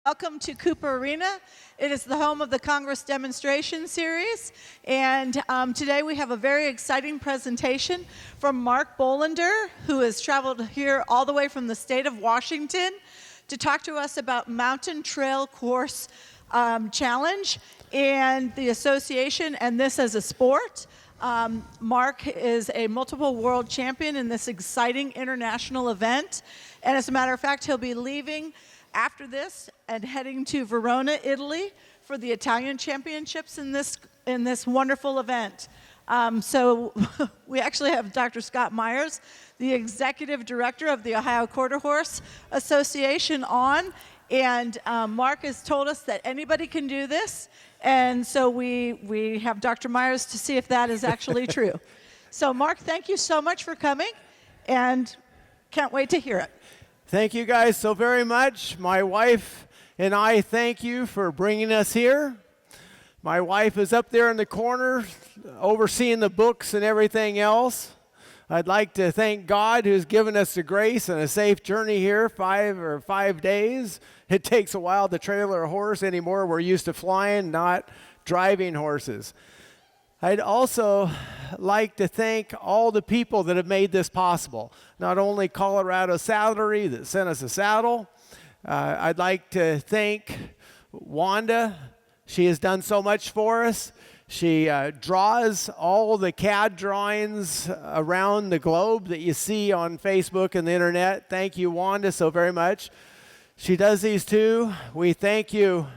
Welcome to Cooper Arena. It is the home of the Congress Demonstration Series, and today we have a very exciting presentation from Mark Bolander, who has traveled here all the way from the state of Washington to talk to us about Mountain Trail Course Challenge and the association and this as a sport. Mark is a multiple world champion in this exciting international event, and as a matter of fact, he'll be leaving after this and heading to Verona, Italy for the Italian Championships in this wonderful event. So we actually have Dr. Scott Myers, the Executive Director of the Ohio Quarter Horse Association on, and Mark has told us that anybody can do this, and so we have Dr. Myers to see if that is actually true. So Mark, thank you so much for coming, and can't wait to hear it. Thank you guys so very much. My wife and I thank you for bringing us here. My wife is up there in the corner overseeing the books and everything else. I'd like to thank God who's given us the grace and a safe journey here, 5 days. It takes a while to trailer a horse anymore. We're used to flying, not driving horses. I'd also like to thank all the people that have made this possible. Not only Colorado Saddlery that sent us a saddle. I'd like to thank Wanda. She has done so much for us. She draws all the CAD drawings around the globe that you see on Facebook and the internet. Thank you, Wanda, so very much. She does these too. We thank you,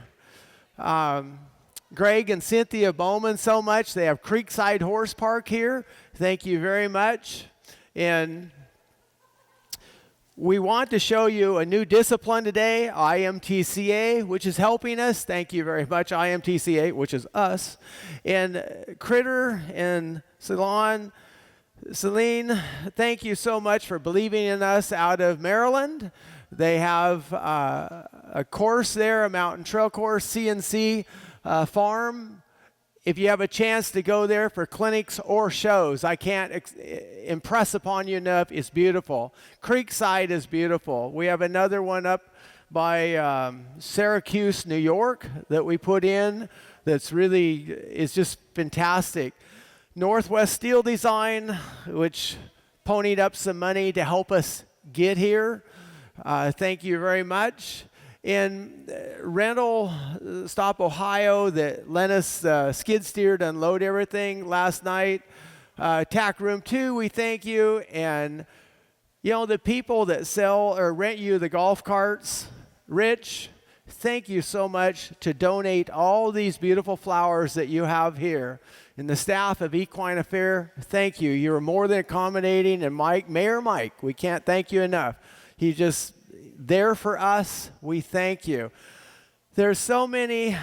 Greg and Cynthia Bowman, so much. They have Creekside Horse Park here. Thank you very much. And we want to show you a new discipline today, IMTCA, which is helping us. Thank you very much, IMTCA, which is us. And Critter and Celine, thank you so much for believing in us out of Maryland. They have a course there, a mountain trail course, CNC farm. If you have a chance to go there for clinics or shows, I can't impress upon you enough, it's beautiful. Creekside is beautiful. We have another one up by Syracuse, New York that we put in that's really, is just fantastic. Northwest Steel Design, which ponied up some money to help us get here. Thank you very much. In Rental Stop Ohio that lent us skid steer to unload everything last night. Tack Room 2, we thank you. And, you know, the people that sell or rent you the golf carts, Rich, thank you so much to donate all these beautiful flowers that you have here. And the staff of Equine Affair, thank you. You're more than accommodating. And Mike, Mayor Mike, we can't thank you enough. He just there for us. We thank you. There's so many,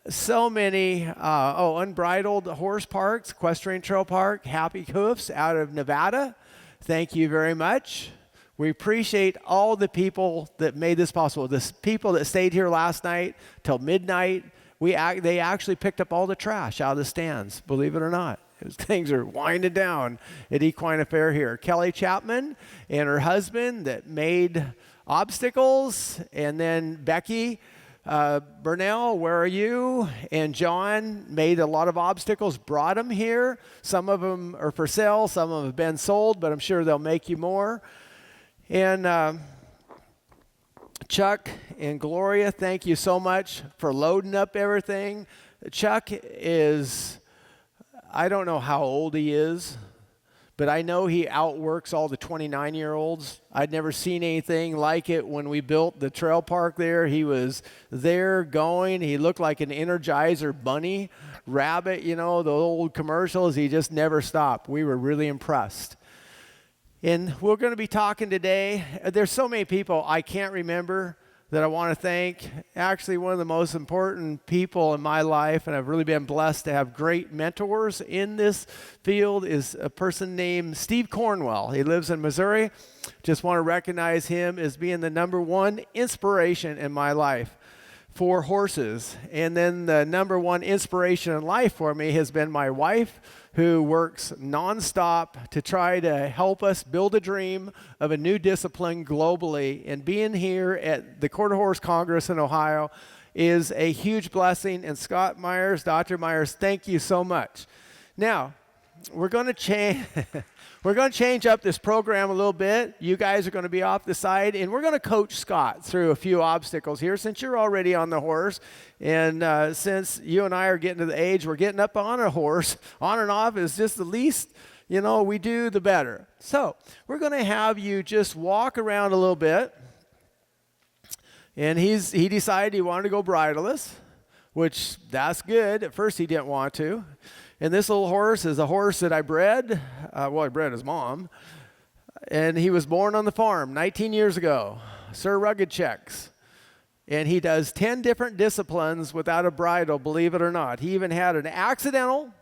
Unbridled Horse Parks, Equestrian Trail Park, Happy Hoofs out of Nevada. Thank you very much. We appreciate all the people that made this possible. The people that stayed here last night till midnight. They actually picked up all the trash out of the stands, believe it or not. Things are winding down at Equine Affair here. Kelly Chapman and her husband that made obstacles, and then Becky Burnell, where are you? And John made a lot of obstacles, brought them here. Some of them are for sale, some of them have been sold, but I'm sure they'll make you more. And Chuck and Gloria, thank you so much for loading up everything. Chuck is, I don't know how old he is, but I know he outworks all the 29-year-olds. I'd never seen anything like it when we built the trail park there. He was there going. He looked like an Energizer bunny rabbit, you know, the old commercials. He just never stopped. We were really impressed. And we're going to be talking today. There's so many people I can't remember that I want to thank. Actually, one of the most important people in my life, and I've really been blessed to have great mentors in this field, is a person named Steve Cornwell. He lives in Missouri. Just want to recognize him as being the #1 inspiration in my life. for horses. And then the number one inspiration in life for me has been my wife, who works nonstop to try to help us build a dream of a new discipline globally. And being here at the Quarter Horse Congress in Ohio is a huge blessing. And Scott Myers, Dr. Myers, thank you so much. Now, we're going to change. We're going to change up this program a little bit. You guys are going to be off the side, and we're going to coach Scott through a few obstacles here since you're already on the horse. And since you and I are getting to the age we're getting up on a horse, on and off is just the least, we do, the better. So we're going to have you just walk around a little bit. And he decided he wanted to go bridleless, which that's good. At first he didn't want to. And this little horse is a horse that I bred. I bred his mom. And he was born on the farm 19 years ago. Sir Rugged Checks. And he does 10 different disciplines without a bridle, believe it or not. He even had an accidental.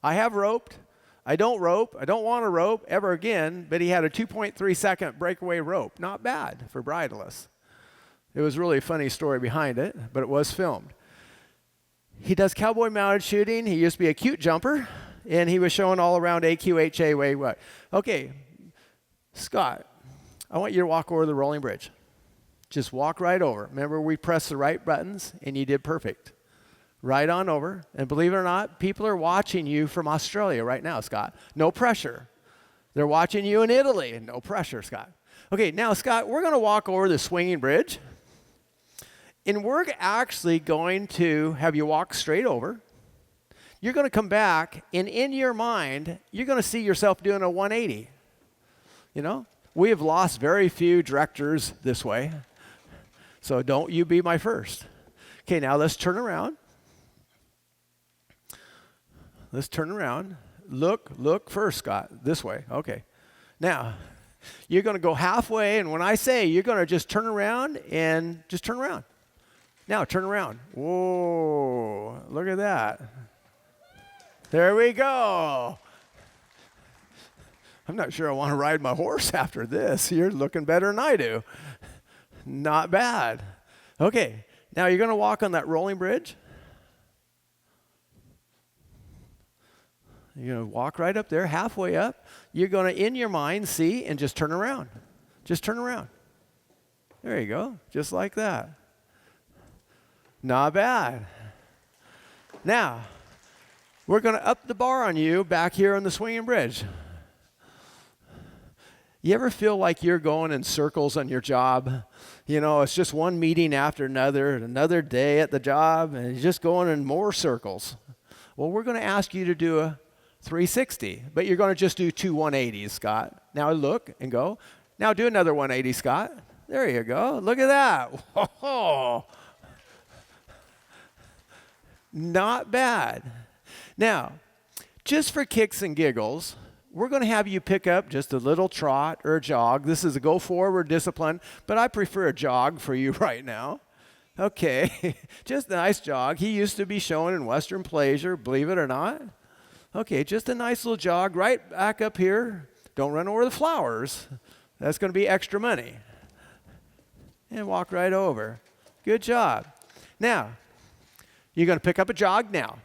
I have roped. I don't rope. I don't want to rope ever again. But he had a 2.3 second breakaway rope. Not bad for bridleless. It was really a funny story behind it, but it was filmed. He does cowboy mounted shooting. He used to be a cute jumper, and he was showing all around AQHA way what. Okay, Scott, I want you to walk over the rolling bridge. Just walk right over. Remember, we pressed the right buttons, and you did perfect. Right on over. And believe it or not, people are watching you from Australia right now, Scott. No pressure. They're watching you in Italy. No pressure, Scott. Okay, now, Scott, we're going to walk over the swinging bridge. And we're actually going to have you walk straight over. You're going to come back, and in your mind, you're going to see yourself doing a 180. We have lost very few directors this way. So don't you be my first. Okay, now let's turn around. Let's turn around. Look first, Scott. This way. Okay. Now, you're going to go halfway, and when I say, you're going to just turn around and just turn around. Now, turn around. Whoa, look at that. There we go. I'm not sure I want to ride my horse after this. You're looking better than I do. Not bad. Okay, now you're going to walk on that rolling bridge. You're going to walk right up there, halfway up. You're going to, in your mind, see and just turn around. Just turn around. There you go, just like that. Not bad. Now, we're going to up the bar on you back here on the swinging bridge. You ever feel like you're going in circles on your job? It's just one meeting after another day at the job, and you're just going in more circles. Well, we're going to ask you to do a 360, but you're going to just do two 180s, Scott. Now look and go. Now do another 180, Scott. There you go. Look at that. Oh, not bad. Now, just for kicks and giggles, we're going to have you pick up just a little trot or a jog. This is a go forward discipline, but I prefer a jog for you right now. Okay, just a nice jog. He used to be shown in Western Pleasure, believe it or not. Okay, just a nice little jog right back up here. Don't run over the flowers. That's going to be extra money. And walk right over. Good job. Now, you're going to pick up a jog now.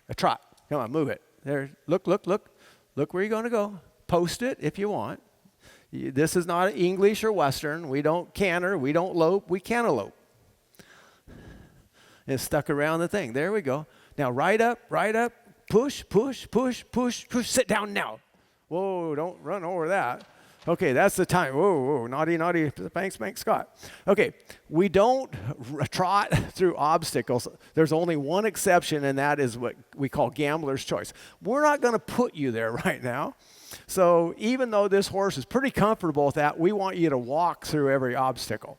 A trot. Come on, move it. There. Look. Look where you're going to go. Post it if you want. This is not English or Western. We don't canter. We don't lope. We cantaloupe. It's stuck around the thing. There we go. Now, right up. Push. Sit down now. Whoa, don't run over that. Okay, that's the time. Whoa, naughty, spank, Scott. Okay, we don't trot through obstacles. There's only one exception, and that is what we call gambler's choice. We're not going to put you there right now. So even though this horse is pretty comfortable with that, we want you to walk through every obstacle.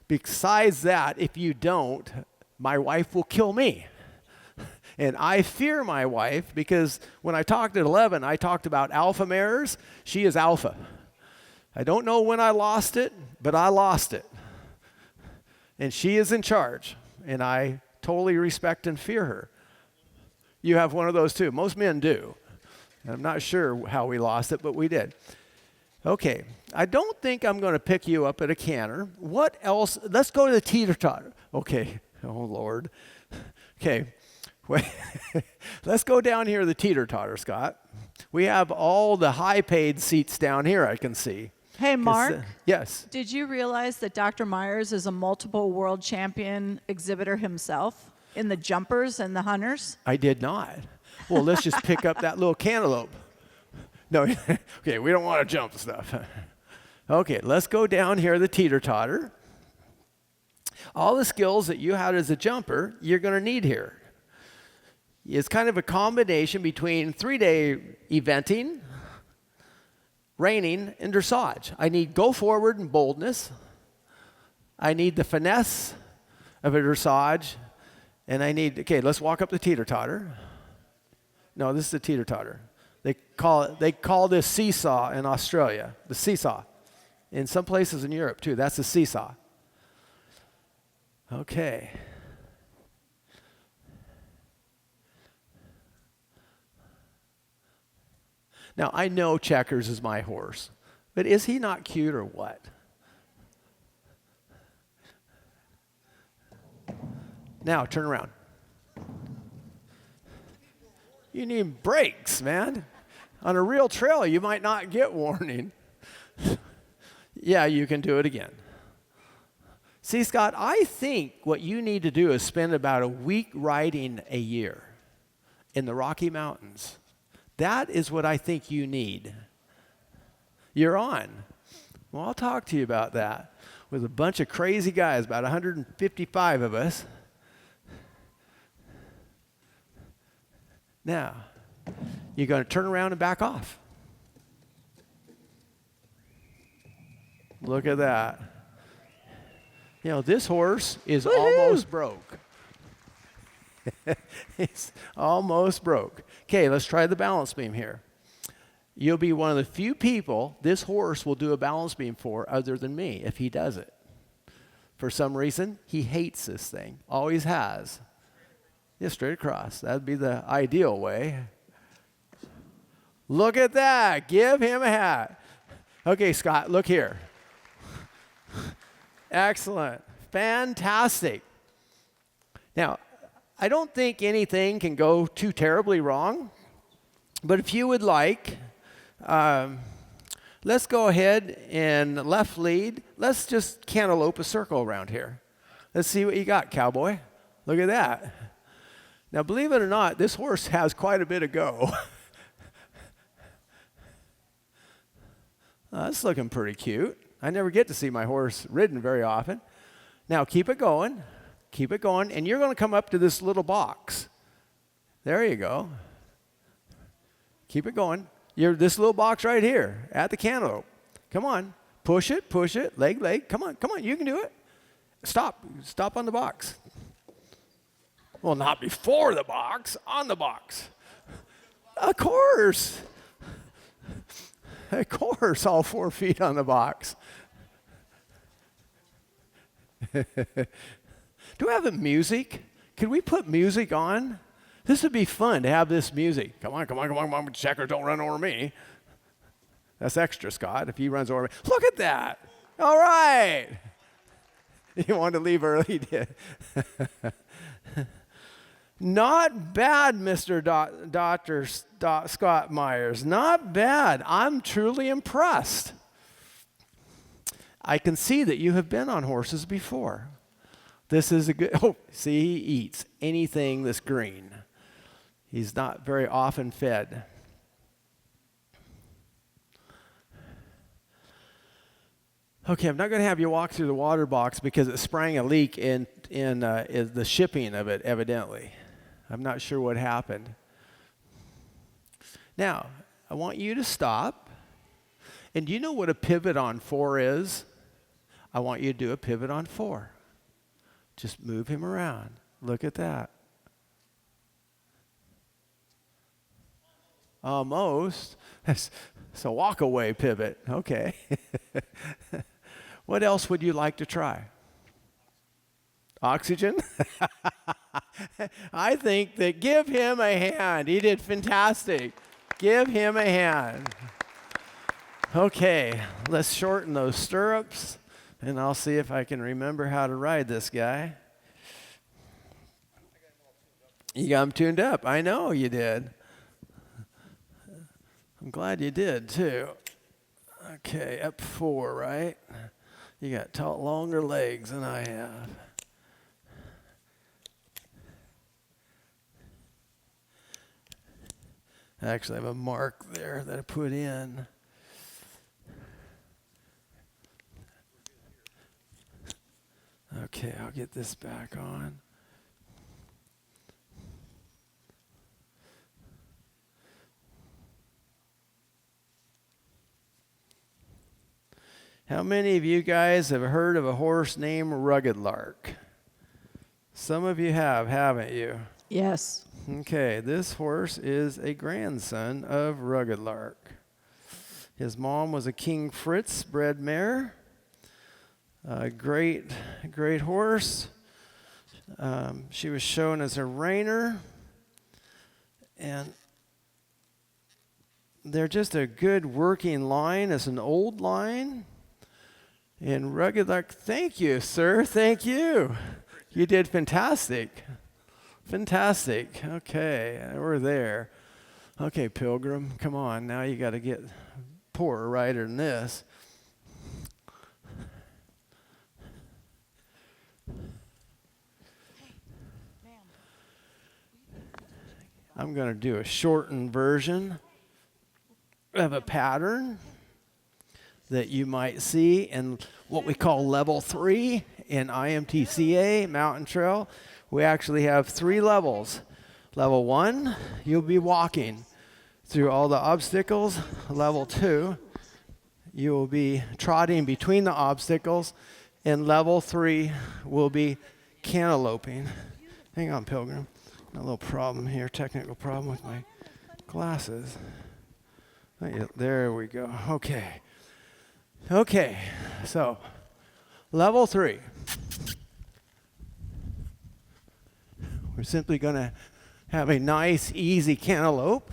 Besides that, if you don't, my wife will kill me. And I fear my wife because when I talked at 11, I talked about alpha mares. She is alpha. I don't know when I lost it, but I lost it. And she is in charge, and I totally respect and fear her. You have one of those too. Most men do. I'm not sure how we lost it, but we did. Okay, I don't think I'm going to pick you up at a canter. What else? Let's go to the teeter-totter. Okay, Oh, Lord. Okay. Wait. Let's go down here to the teeter-totter, Scott. We have all the high-paid seats down here, I can see. Hey, Mark. Yes. Did you realize that Dr. Myers is a multiple world champion exhibitor himself in the jumpers and the hunters? I did not. Well, let's just pick up that little cantaloupe. No, okay, we don't want to jump stuff. Okay, let's go down here to the teeter-totter. All the skills that you had as a jumper, you're going to need here. It's kind of a combination between 3-day eventing, reining, and dressage. I need go forward and boldness. I need the finesse of a dressage. And I need, okay, let's walk up the teeter-totter. No, this is the teeter-totter. They call this seesaw in Australia, the seesaw. In some places in Europe too, that's the seesaw. Okay. Now, I know Checkers is my horse, but is he not cute or what? Now, turn around. You need brakes, man. On a real trail, you might not get warning. Yeah, you can do it again. See, Scott, I think what you need to do is spend about a week riding a year in the Rocky Mountains. That is what I think you need. You're on. Well, I'll talk to you about that with a bunch of crazy guys, about 155 of us. Now, you're going to turn around and back off. Look at that. You know, this horse is almost broke. It's almost broke. Okay, let's try the balance beam here. You'll be one of the few people this horse will do a balance beam for other than me if he does it. For some reason, he hates this thing. Always has. Yeah, straight across. That'd be the ideal way. Look at that. Give him a hat. Okay, Scott, look here. Excellent. Fantastic. Now, I don't think anything can go too terribly wrong, but if you would like, let's go ahead and left lead. Let's just cantaloupe a circle around here. Let's see what you got, cowboy. Look at that. Now, believe it or not, this horse has quite a bit of go. That's looking pretty cute. I never get to see my horse ridden very often. Now, keep it going. Keep it going. And you're going to come up to this little box. There you go. Keep it going. You're this little box right here at the cantaloupe. Come on. Push it, leg. Come on, you can do it. Stop on the box. Well, not before the box, on the box. Of course. Of course, all 4 feet on the box. Do we have the music? Can we put music on? This would be fun to have this music. Come on. Checkers, don't run over me. That's extra, Scott, if he runs over me. Look at that. All right. You wanted to leave early, did. Not bad, Mr. Dr. Scott Myers. Not bad. I'm truly impressed. I can see that you have been on horses before. This is a good, see, he eats anything that's green. He's not very often fed. Okay, I'm not going to have you walk through the water box because it sprang a leak in the shipping of it, evidently. I'm not sure what happened. Now, I want you to stop. And do you know what a pivot on 4 is? I want you to do a pivot on 4. Just move him around. Look at that. Almost. So walk away pivot. Okay. What else would you like to try? Oxygen? I think that give him a hand. He did fantastic. Give him a hand. Okay, let's shorten those stirrups, and I'll see if I can remember how to ride this guy. You got them tuned up. I know you did. I'm glad you did, too. Okay, up 4, right? You got longer legs than I have. Actually, I have a mark there that I put in. Okay, I'll get this back on. How many of you guys have heard of a horse named Rugged Lark? Some of you have, haven't you? Yes. Okay, this horse is a grandson of Rugged Lark. His mom was a King Fritz bred mare. A great horse. She was shown as a reiner. And they're just a good working line. It's an old line. And Rugged Lark, thank you, sir. Thank you. You did fantastic. Fantastic. Okay, we're there. Okay, Pilgrim, come on. Now you got to get poorer rider than this. I'm going to do a shortened version of a pattern that you might see in what we call level 3 in IMTCA, Mountain Trail. We actually have 3 levels. Level 1, you'll be walking through all the obstacles. Level 2, you will be trotting between the obstacles. And level 3 will be cantalouping. Hang on, Pilgrim. A little problem here, technical problem with my glasses. There we go. Okay, so level 3. We're simply going to have a nice, easy cantaloupe.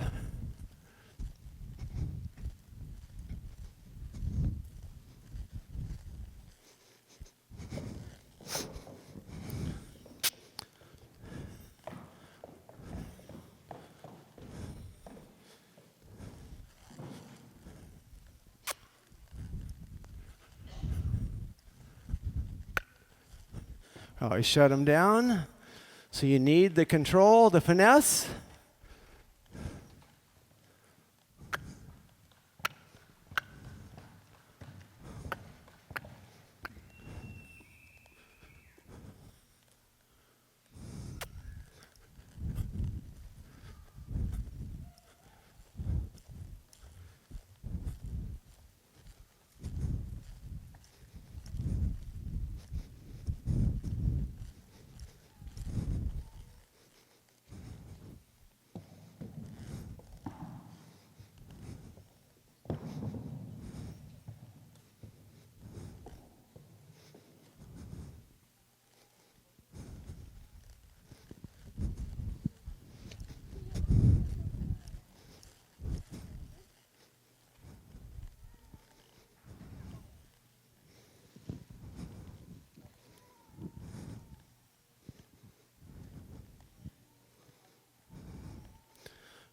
Always shut them down. So you need the control, the finesse.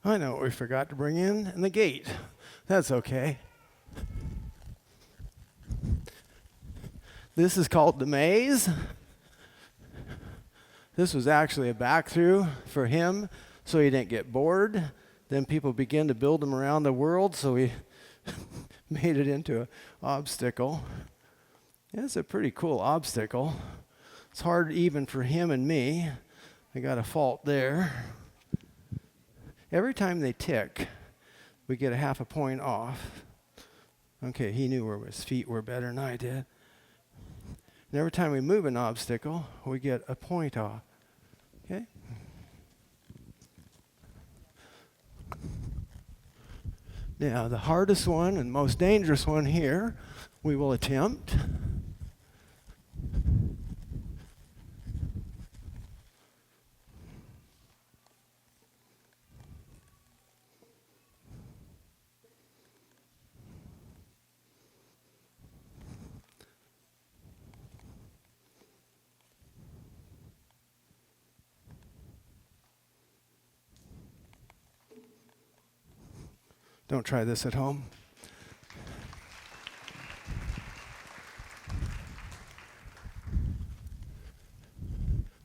I know what we forgot to bring in the gate. That's okay. This is called the maze. This was actually a back through for him so he didn't get bored. Then people began to build them around the world, so we made it into an obstacle. Yeah, it's a pretty cool obstacle. It's hard even for him and me. I got a fault there. Every time they tick, we get a half a point off. Okay, he knew where his feet were better than I did. And every time we move an obstacle, we get a point off. Okay? Now, the hardest one and most dangerous one here, we will attempt. Don't try this at home.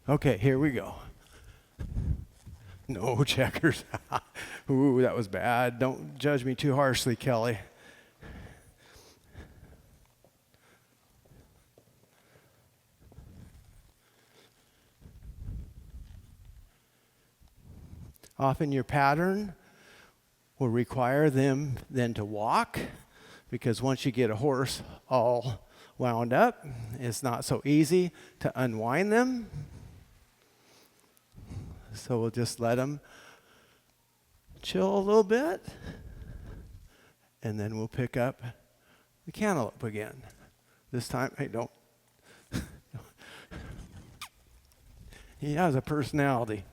Okay, here we go. No checkers. Ooh, that was bad. Don't judge me too harshly, Kelly. Often your pattern will require them then to walk, because once you get a horse all wound up, it's not so easy to unwind them. So we'll just let them chill a little bit, and then we'll pick up the cantaloupe again. This time, hey, don't. He has a personality.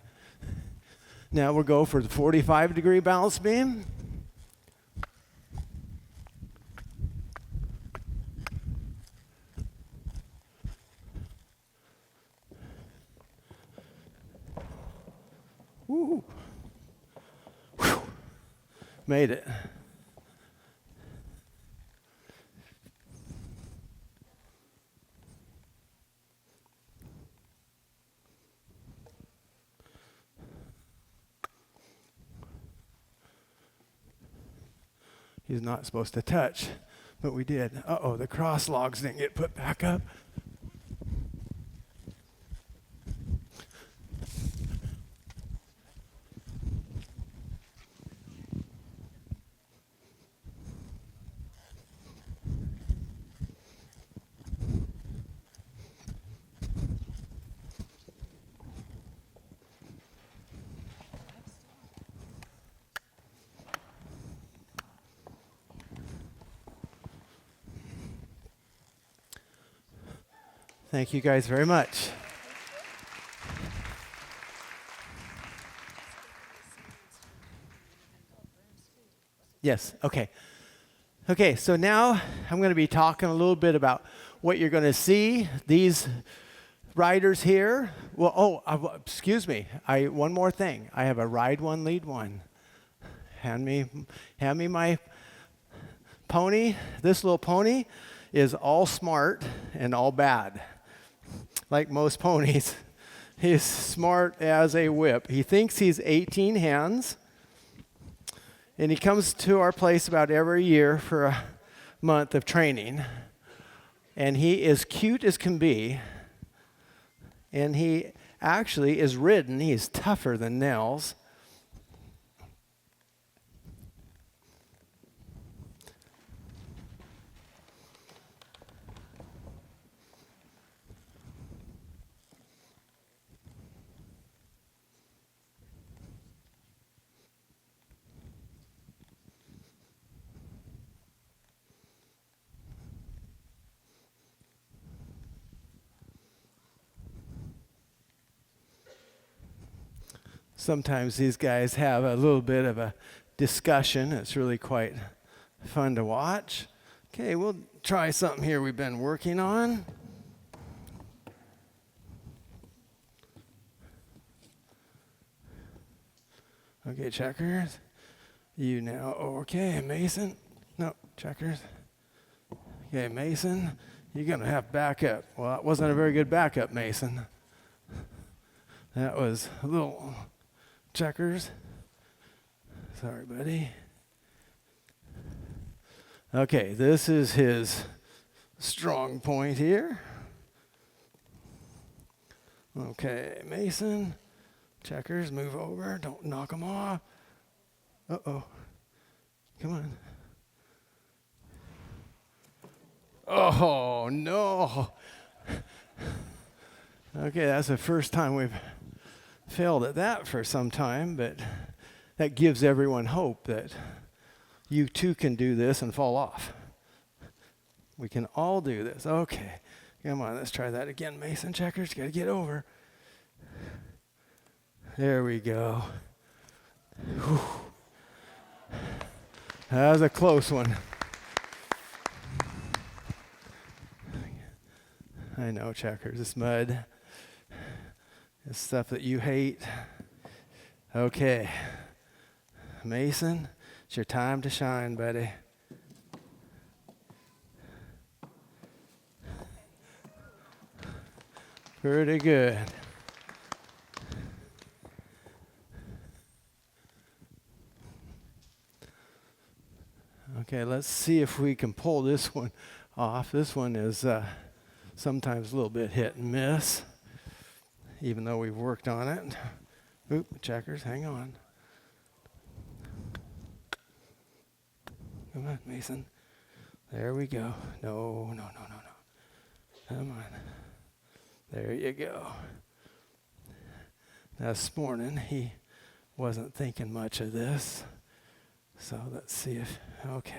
Now we'll go for the 45-degree balance beam. Woo. Whew. Made it. He's not supposed to touch, but we did. Uh-oh, the cross logs didn't get put back up. Thank you guys very much. Yes, okay. Okay, so now I'm going to be talking a little bit about what you're going to see. These riders here, well, excuse me. One more thing. I have a ride one, lead one. Hand me my pony. This little pony is all smart and all bad. Like most ponies, he's smart as a whip. He thinks he's 18 hands, and he comes to our place about every year for a month of training, and he is cute as can be, and he actually is ridden. He's tougher than nails. Sometimes these guys have a little bit of a discussion. It's really quite fun to watch. Okay, we'll try something here we've been working on. Okay, checkers. You now, okay, Mason. No, checkers. Okay, Mason, you're going to have backup. Well, it wasn't a very good backup, Mason. That was a little checkers. Sorry, buddy. Okay, this is his strong point here. Okay, Mason, checkers, move over. Don't knock him off. Uh-oh. Come on. Oh, no. Okay, that's the first time we've failed at that for some time, but that gives everyone hope that you too can do this and fall off. We can all do this. Okay, come on, let's try that again. Mason, checkers, got to get over. There we go. Whew. That was a close one. I know, checkers, it's mud. It's stuff that you hate. Okay. Mason, It's your time to shine, buddy. Pretty good. Okay, let's see if we can pull this one off. This one is sometimes a little bit hit and miss, even though we've worked on it. Oop, checkers, hang on. Come on, Mason. There we go. No. Come on. There you go. Now, this morning, he wasn't thinking much of this. So let's see if, okay,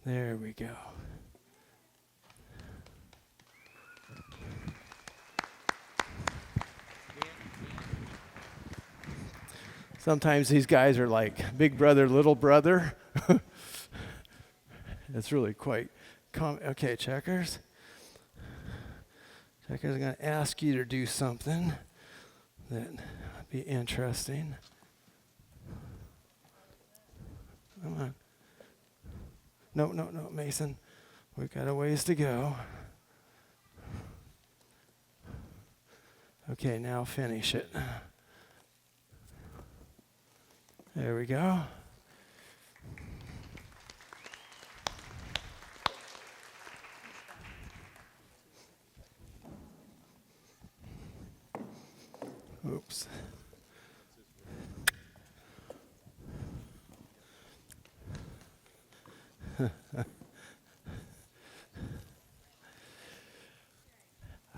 there we go. Sometimes these guys are like big brother, little brother. It's really quite okay, checkers. Checkers are going to ask you to do something that would be interesting. Come on. No, Mason. We've got a ways to go. Okay, now finish it. There we go. Oops.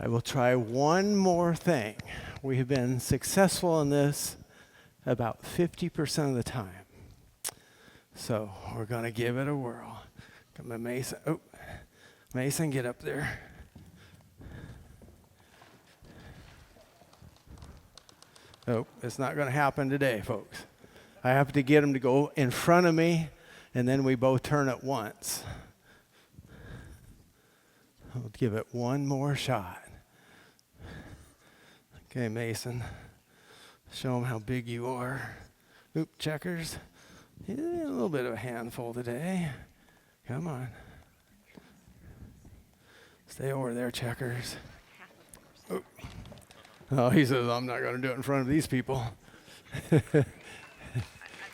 I will try one more thing. We have been successful in this about 50% of the time. So we're going to give it a whirl. Come on, Mason. Oh, Mason, get up there. Oh, it's not going to happen today, folks. I have to get him to go in front of me, and then we both turn at once. I'll give it one more shot. Okay, Mason. Show him how big you are. Oop, checkers. Yeah, a little bit of a handful today. Come on. Stay over there, checkers. Oop. Oh, he says, I'm not going to do it in front of these people.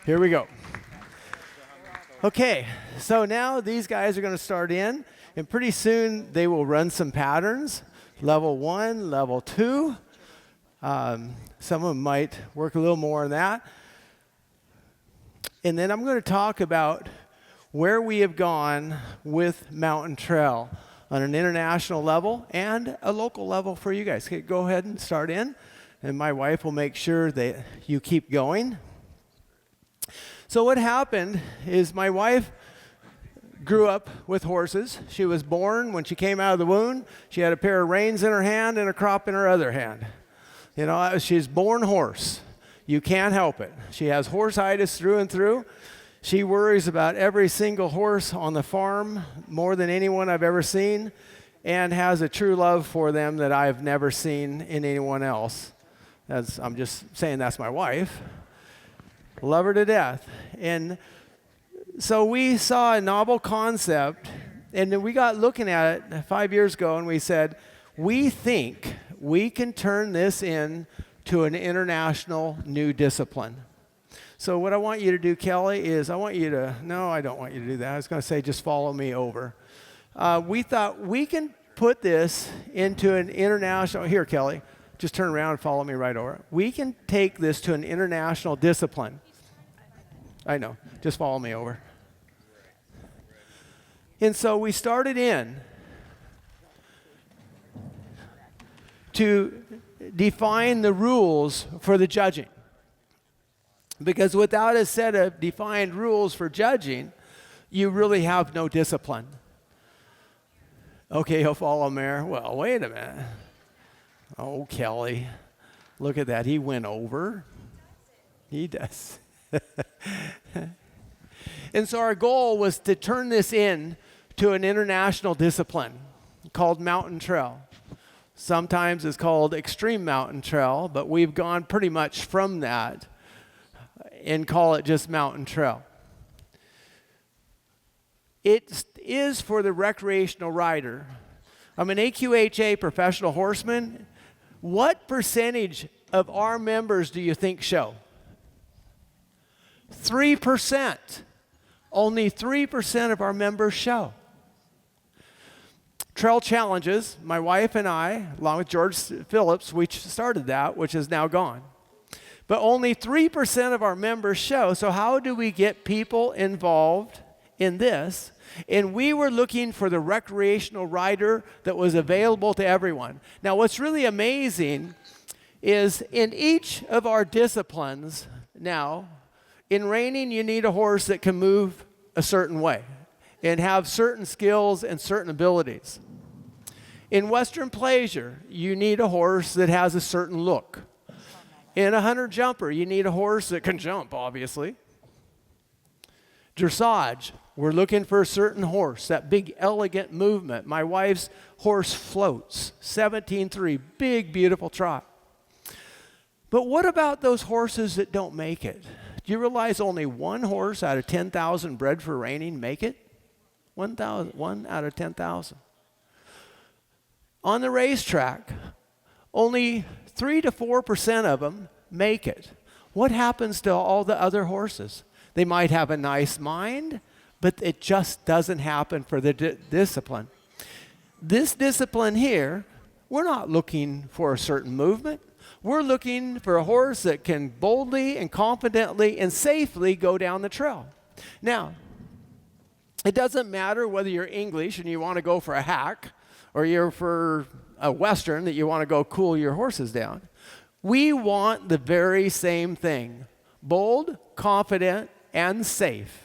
Here we go. Okay, so now these guys are going to start in, and pretty soon they will run some patterns. Level 1, level 2. Some of them might work a little more on that. And then I'm going to talk about where we have gone with Mountain Trail on an international level and a local level for you guys. Okay, go ahead and start in, and my wife will make sure that you keep going. So what happened is my wife grew up with horses. She was born, when she came out of the womb, she had a pair of reins in her hand and a crop in her other hand. You know, she's born horse. You can't help it. She has horse-itis through and through. She worries about every single horse on the farm more than anyone I've ever seen, and has a true love for them that I've never seen in anyone else. I'm just saying that's my wife. Love her to death. And so we saw a novel concept, and we got looking at it 5 years ago, and we said, we think we can turn this into an international new discipline. So what I want you to do, Kelly, is no, I don't want you to do that. I was going to say, just follow me over. We thought we can put this into an international, here, Kelly, just turn around and follow me right over. We can take this to an international discipline. I know, just follow me over. And so we started in to define the rules for the judging. Because without a set of defined rules for judging, you really have no discipline. Okay, he'll follow Mayor. Well, wait a minute. Oh, Kelly, look at that. He went over. He does. And so our goal was to turn this in to an international discipline called Mountain Trail. Sometimes it's called Extreme Mountain Trail, but we've gone pretty much from that and call it just Mountain Trail. It is for the recreational rider. I'm an AQHA professional horseman. What percentage of our members do you think show? 3%. Only 3% of our members show. Trail Challenges, my wife and I, along with George Phillips, we started that, which is now gone. But only 3% of our members show. So how do we get people involved in this? And we were looking for the recreational rider that was available to everyone. Now, what's really amazing is in each of our disciplines now, in reining, you need a horse that can move a certain way and have certain skills and certain abilities. In Western pleasure, you need a horse that has a certain look. In a hunter jumper, you need a horse that can jump, obviously. Dressage, we're looking for a certain horse, that big, elegant movement. My wife's horse floats, 17.3, big, beautiful trot. But what about those horses that don't make it? Do you realize only one horse out of 10,000 bred for reining make it? 1 out of 10,000. On the racetrack, only 3 to 4% of them make it. What happens to all the other horses? They might have a nice mind, but it just doesn't happen for the discipline. This discipline here, we're not looking for a certain movement. We're looking for a horse that can boldly and confidently and safely go down the trail. Now, it doesn't matter whether you're English and you want to go for a hack, or you're for a Western that you want to go cool your horses down. We want the very same thing: bold, confident, and safe.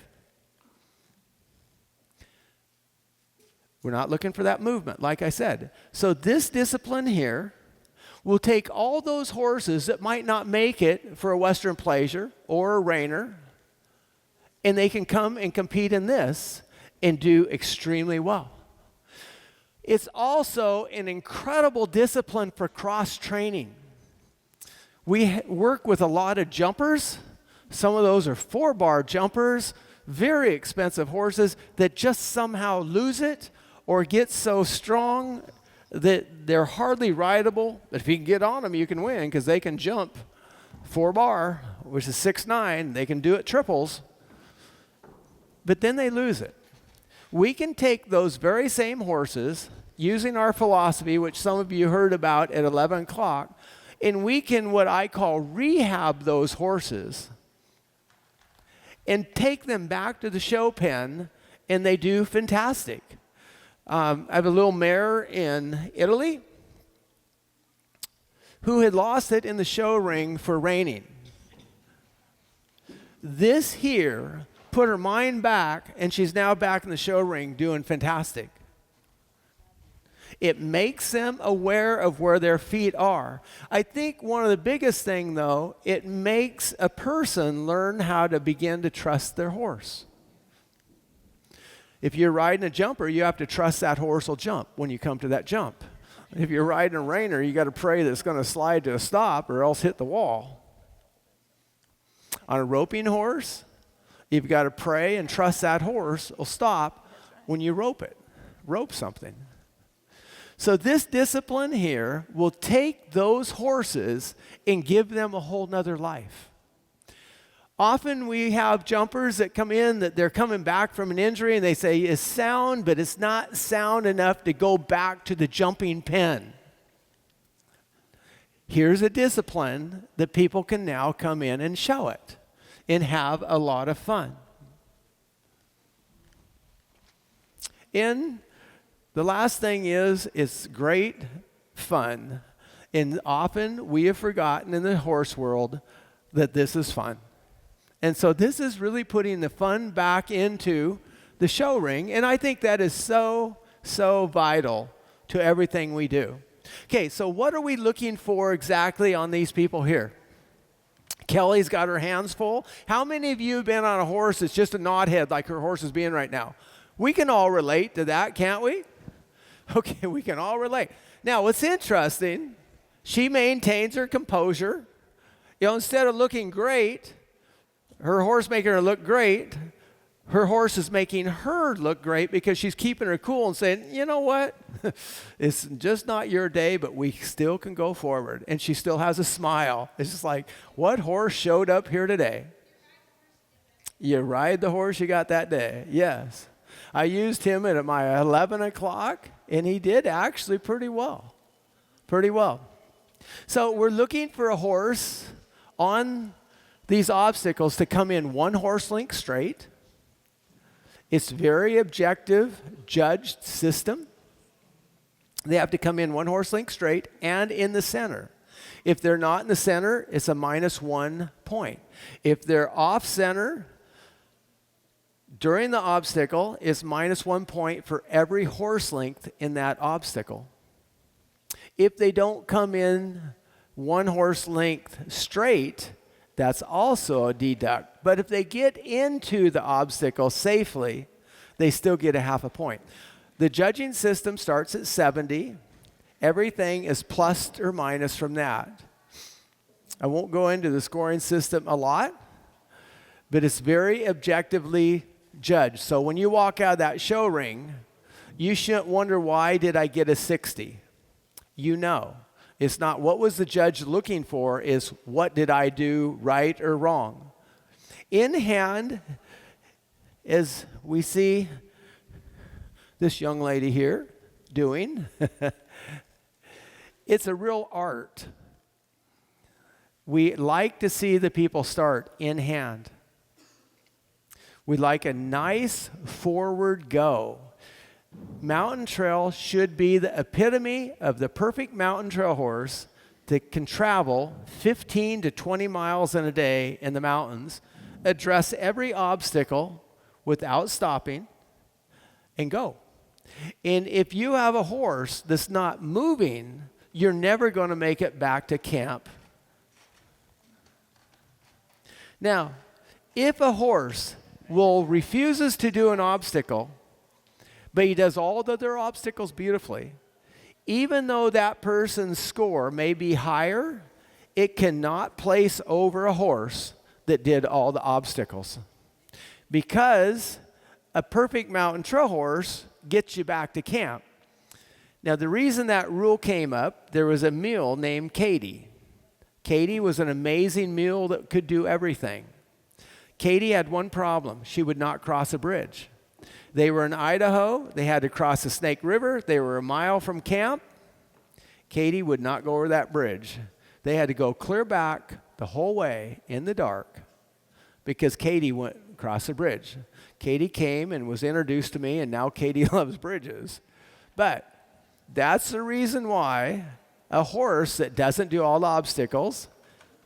We're not looking for that movement, like I said. So this discipline here will take all those horses that might not make it for a Western pleasure or a reiner, and they can come and compete in this and do extremely well. It's also an incredible discipline for cross-training. We work with a lot of jumpers. Some of those are 4-bar jumpers, very expensive horses that just somehow lose it or get so strong that they're hardly rideable. But if you can get on them, you can win because they can jump 4-bar, which is 6'9". They can do it triples, but then they lose it. We can take those very same horses using our philosophy, which some of you heard about at 11 o'clock, and we can, what I call, rehab those horses and take them back to the show pen, and they do fantastic. I have a little mare in Italy who had lost it in the show ring for reining. This here put her mind back, and she's now back in the show ring doing fantastic. It makes them aware of where their feet are. I think one of the biggest thing, though, it makes a person learn how to begin to trust their horse. If you're riding a jumper, you have to trust that horse will jump when you come to that jump. If you're riding a reiner, you got to pray that it's going to slide to a stop or else hit the wall. On a roping horse, you've got to pray and trust that horse will stop when you rope something. So this discipline here will take those horses and give them a whole nother life. Often we have jumpers that come in that they're coming back from an injury and they say it's sound, but it's not sound enough to go back to the jumping pen. Here's a discipline that people can now come in and show it and have a lot of fun. The last thing is, it's great fun. And often we have forgotten in the horse world that this is fun. And so this is really putting the fun back into the show ring. And I think that is so, so vital to everything we do. Okay, so what are we looking for exactly on these people here? Kelly's got her hands full. How many of you have been on a horse that's just a knothead like her horse is being right now? We can all relate to that, can't we? Okay, we can all relate. Now, what's interesting, she maintains her composure. You know, instead of looking great, her horse making her look great, her horse is making her look great because she's keeping her cool and saying, you know what? It's just not your day, but we still can go forward. And she still has a smile. It's just like, what horse showed up here today? You ride the horse you got that day. Yes. I used him at my 11 o'clock, and he did actually pretty well. Pretty well. So we're looking for a horse on these obstacles to come in one horse length straight. It's very objective, judged system. They have to come in one horse length straight and in the center. If they're not in the center, it's a -1 point. If they're off center during the obstacle, it's -1 point for every horse length in that obstacle. If they don't come in one horse length straight, that's also a deduct. But if they get into the obstacle safely, they still get a half a point. The judging system starts at 70. Everything is plus or minus from that. I won't go into the scoring system a lot, but it's very objectively judged. So when you walk out of that show ring, you shouldn't wonder, why did I get a 60? You know. It's not what was the judge looking for, is what did I do right or wrong. In hand, as we see this young lady here doing, it's a real art. We like to see the people start in hand. We like a nice forward go. Mountain trail should be the epitome of the perfect mountain trail horse that can travel 15 to 20 miles in a day in the mountains, address every obstacle without stopping, and go. And if you have a horse that's not moving, you're never going to make it back to camp. Now, if a horse refuses to do an obstacle, but he does all the other obstacles beautifully, even though that person's score may be higher, it cannot place over a horse that did all the obstacles. Because a perfect mountain trail horse gets you back to camp. Now, the reason that rule came up, there was a mule named Katie. Katie was an amazing mule that could do everything. Katie had one problem. She would not cross a bridge. They were in Idaho. They had to cross the Snake River. They were a mile from camp. Katie would not go over that bridge. They had to go clear back the whole way in the dark because Katie went across the bridge. Katie came and was introduced to me, and now Katie loves bridges. But that's the reason why a horse that doesn't do all the obstacles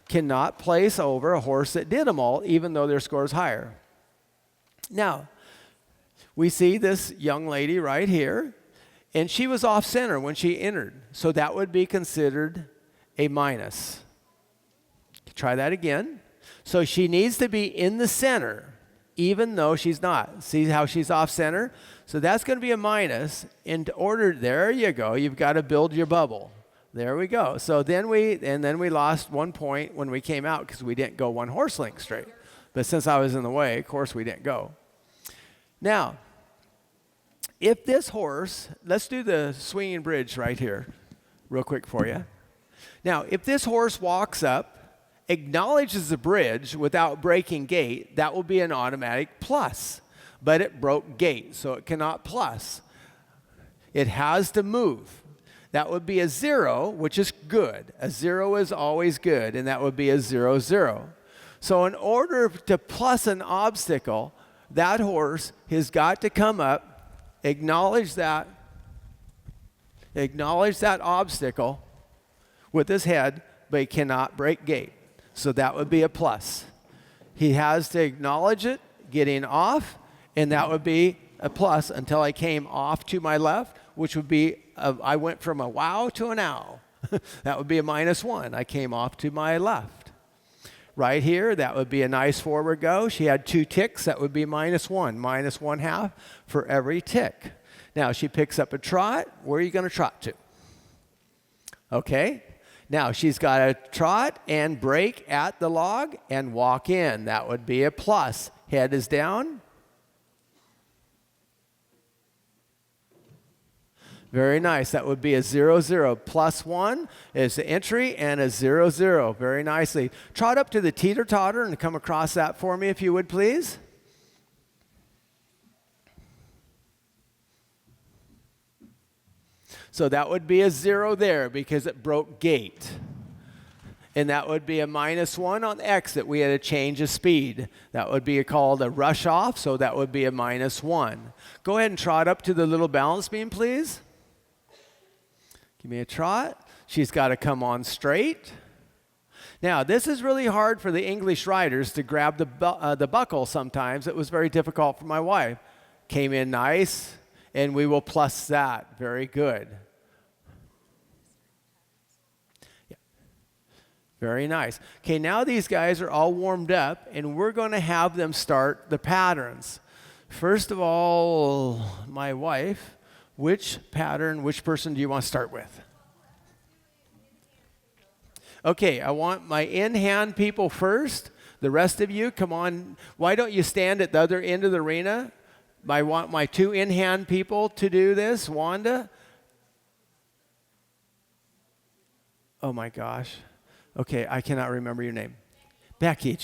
cannot place over a horse that did them all, even though their score is higher. Now, we see this young lady right here, and she was off center when she entered, so that would be considered a minus. Try that again. So she needs to be in the center, even though she's not. See how she's off center? So that's going to be a minus. In order, there you go. You've got to build your bubble. There we go. So then we lost 1 point when we came out because we didn't go one horse length straight. But since I was in the way, of course we didn't go. Now, if this horse, let's do the swinging bridge right here real quick for you. Now, if this horse walks up, acknowledges the bridge without breaking gait, that will be an automatic plus. But it broke gait, so it cannot plus. It has to move. That would be a 0, which is good. A 0 is always good, and that would be a 0, 0. So in order to plus an obstacle, that horse has got to come up, acknowledge that obstacle with his head, but he cannot break gait. So that would be a plus. He has to acknowledge it, getting off, and that would be a plus until I came off to my left, which would be, I went from a wow to an ow. That would be a -1. I came off to my left. Right here, that would be a nice forward go. She had 2 ticks, that would be -1, -1/2 for every tick. Now she picks up a trot. Where are you going to trot to? Okay. Now she's got to trot and break at the log and walk in. That would be a plus. Head is down. Very nice. That would be a 0, 0. Plus 1 is the entry and a 0, 0. Very nicely. Trot up to the teeter-totter and come across that for me if you would, please. So that would be a 0 there because it broke gate. And that would be a -1 on exit. We had a change of speed. That would be called a rush off, so that would be a -1. Go ahead and trot up to the little balance beam, please. Give me a trot. She's got to come on straight. Now, this is really hard for the English riders to grab the buckle sometimes. It was very difficult for my wife. Came in nice, and we will plus that. Very good. Yeah. Very nice. Okay, now these guys are all warmed up, and we're going to have them start the patterns. First of all, my wife, which person do you want to start with? Okay, I want my in-hand people first. The rest of you, come on. Why don't you stand at the other end of the arena? I want my 2 in-hand people to do this. Wanda. Oh my gosh. Okay, I cannot remember your name. Becky,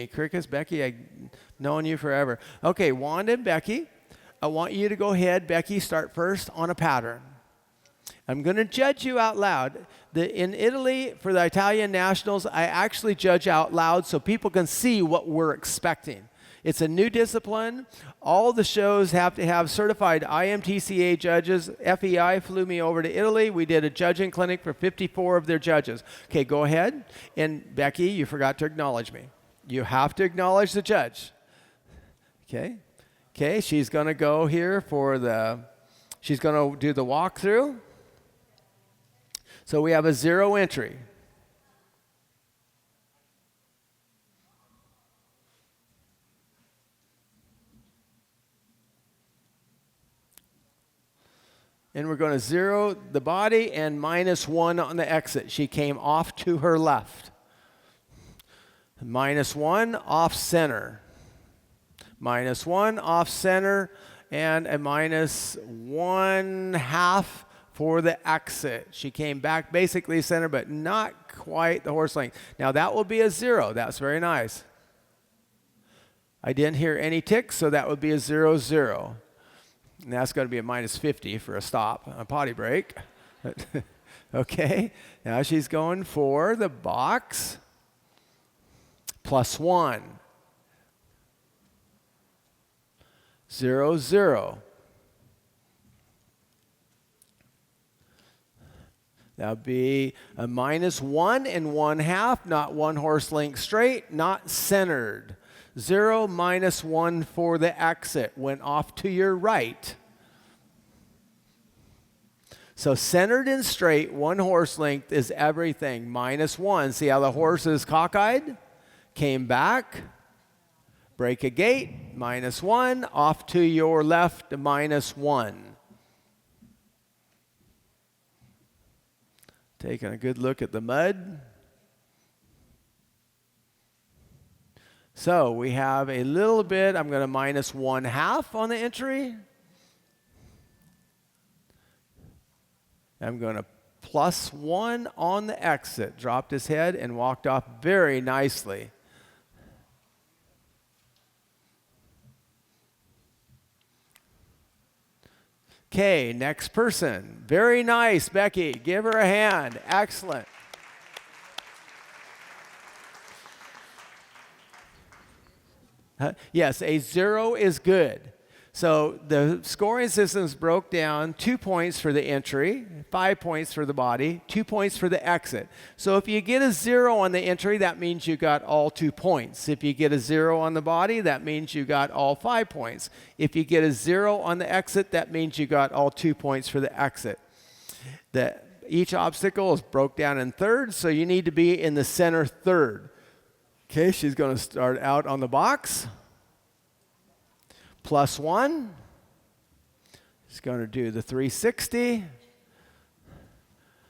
Crickets, Becky, I've known you forever. Okay, Wanda and Becky. I want you to go ahead, Becky, start first on a pattern. I'm going to judge you out loud. In Italy, for the Italian nationals, I actually judge out loud so people can see what we're expecting. It's a new discipline. All the shows have to have certified IMTCA judges. FEI flew me over to Italy. We did a judging clinic for 54 of their judges. Okay, go ahead. And Becky, you forgot to acknowledge me. You have to acknowledge the judge. Okay? Okay, she's going to go here she's going to do the walkthrough. So we have a 0 entry. And we're going to 0 the body and -1 on the exit. She came off to her left. -1 off center. -1 off center and a -1/2 for the exit. She came back basically center, but not quite the horse length. Now that will be a 0. That's very nice. I didn't hear any ticks, so that would be a 0, 0. And that's going to be a -50 for a stop, a potty break. Okay, now she's going for the box. +1. 0, 0. That would be a -1 and 1/2, not 1 horse length straight, not centered. 0 -1 for the exit, went off to your right. So centered and straight, 1 horse length is everything. -1, see how the horse is cockeyed? Came back. Break a gate, -1, off to your left, -1. Taking a good look at the mud. So we have a little bit, I'm going to -1/2 on the entry. I'm going to +1 on the exit. Dropped his head and walked off very nicely. Okay, next person. Very nice, Becky. Give her a hand. Excellent. Yes, a 0 is good. So the scoring systems broke down 2 points for the entry, 5 points for the body, 2 points for the exit. So if you get a 0 on the entry, that means you got all 2 points. If you get a 0 on the body, that means you got all 5 points. If you get a 0 on the exit, that means you got all 2 points for the exit. Each obstacle is broke down in thirds, so you need to be in the center third. Okay, she's going to start out on the box. +1. She's going to do the 360.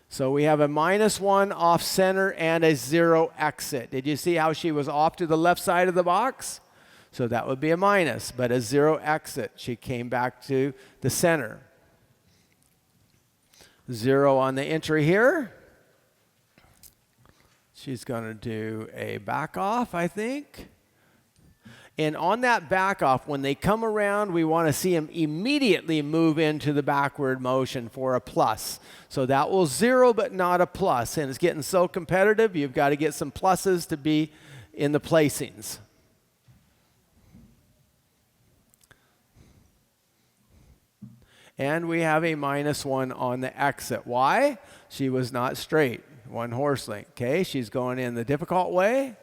So we have a -1 off center and a 0 exit. Did you see how she was off to the left side of the box? So that would be a minus, but a 0 exit. She came back to the center. 0 on the entry here. She's going to do a back off, I think. And on that back off, when they come around, we want to see them immediately move into the backward motion for a plus. So that will 0, but not a plus. And it's getting so competitive, you've got to get some pluses to be in the placings. And we have a -1 on the exit. Why? She was not straight. 1 horse length. Okay, she's going in the difficult way.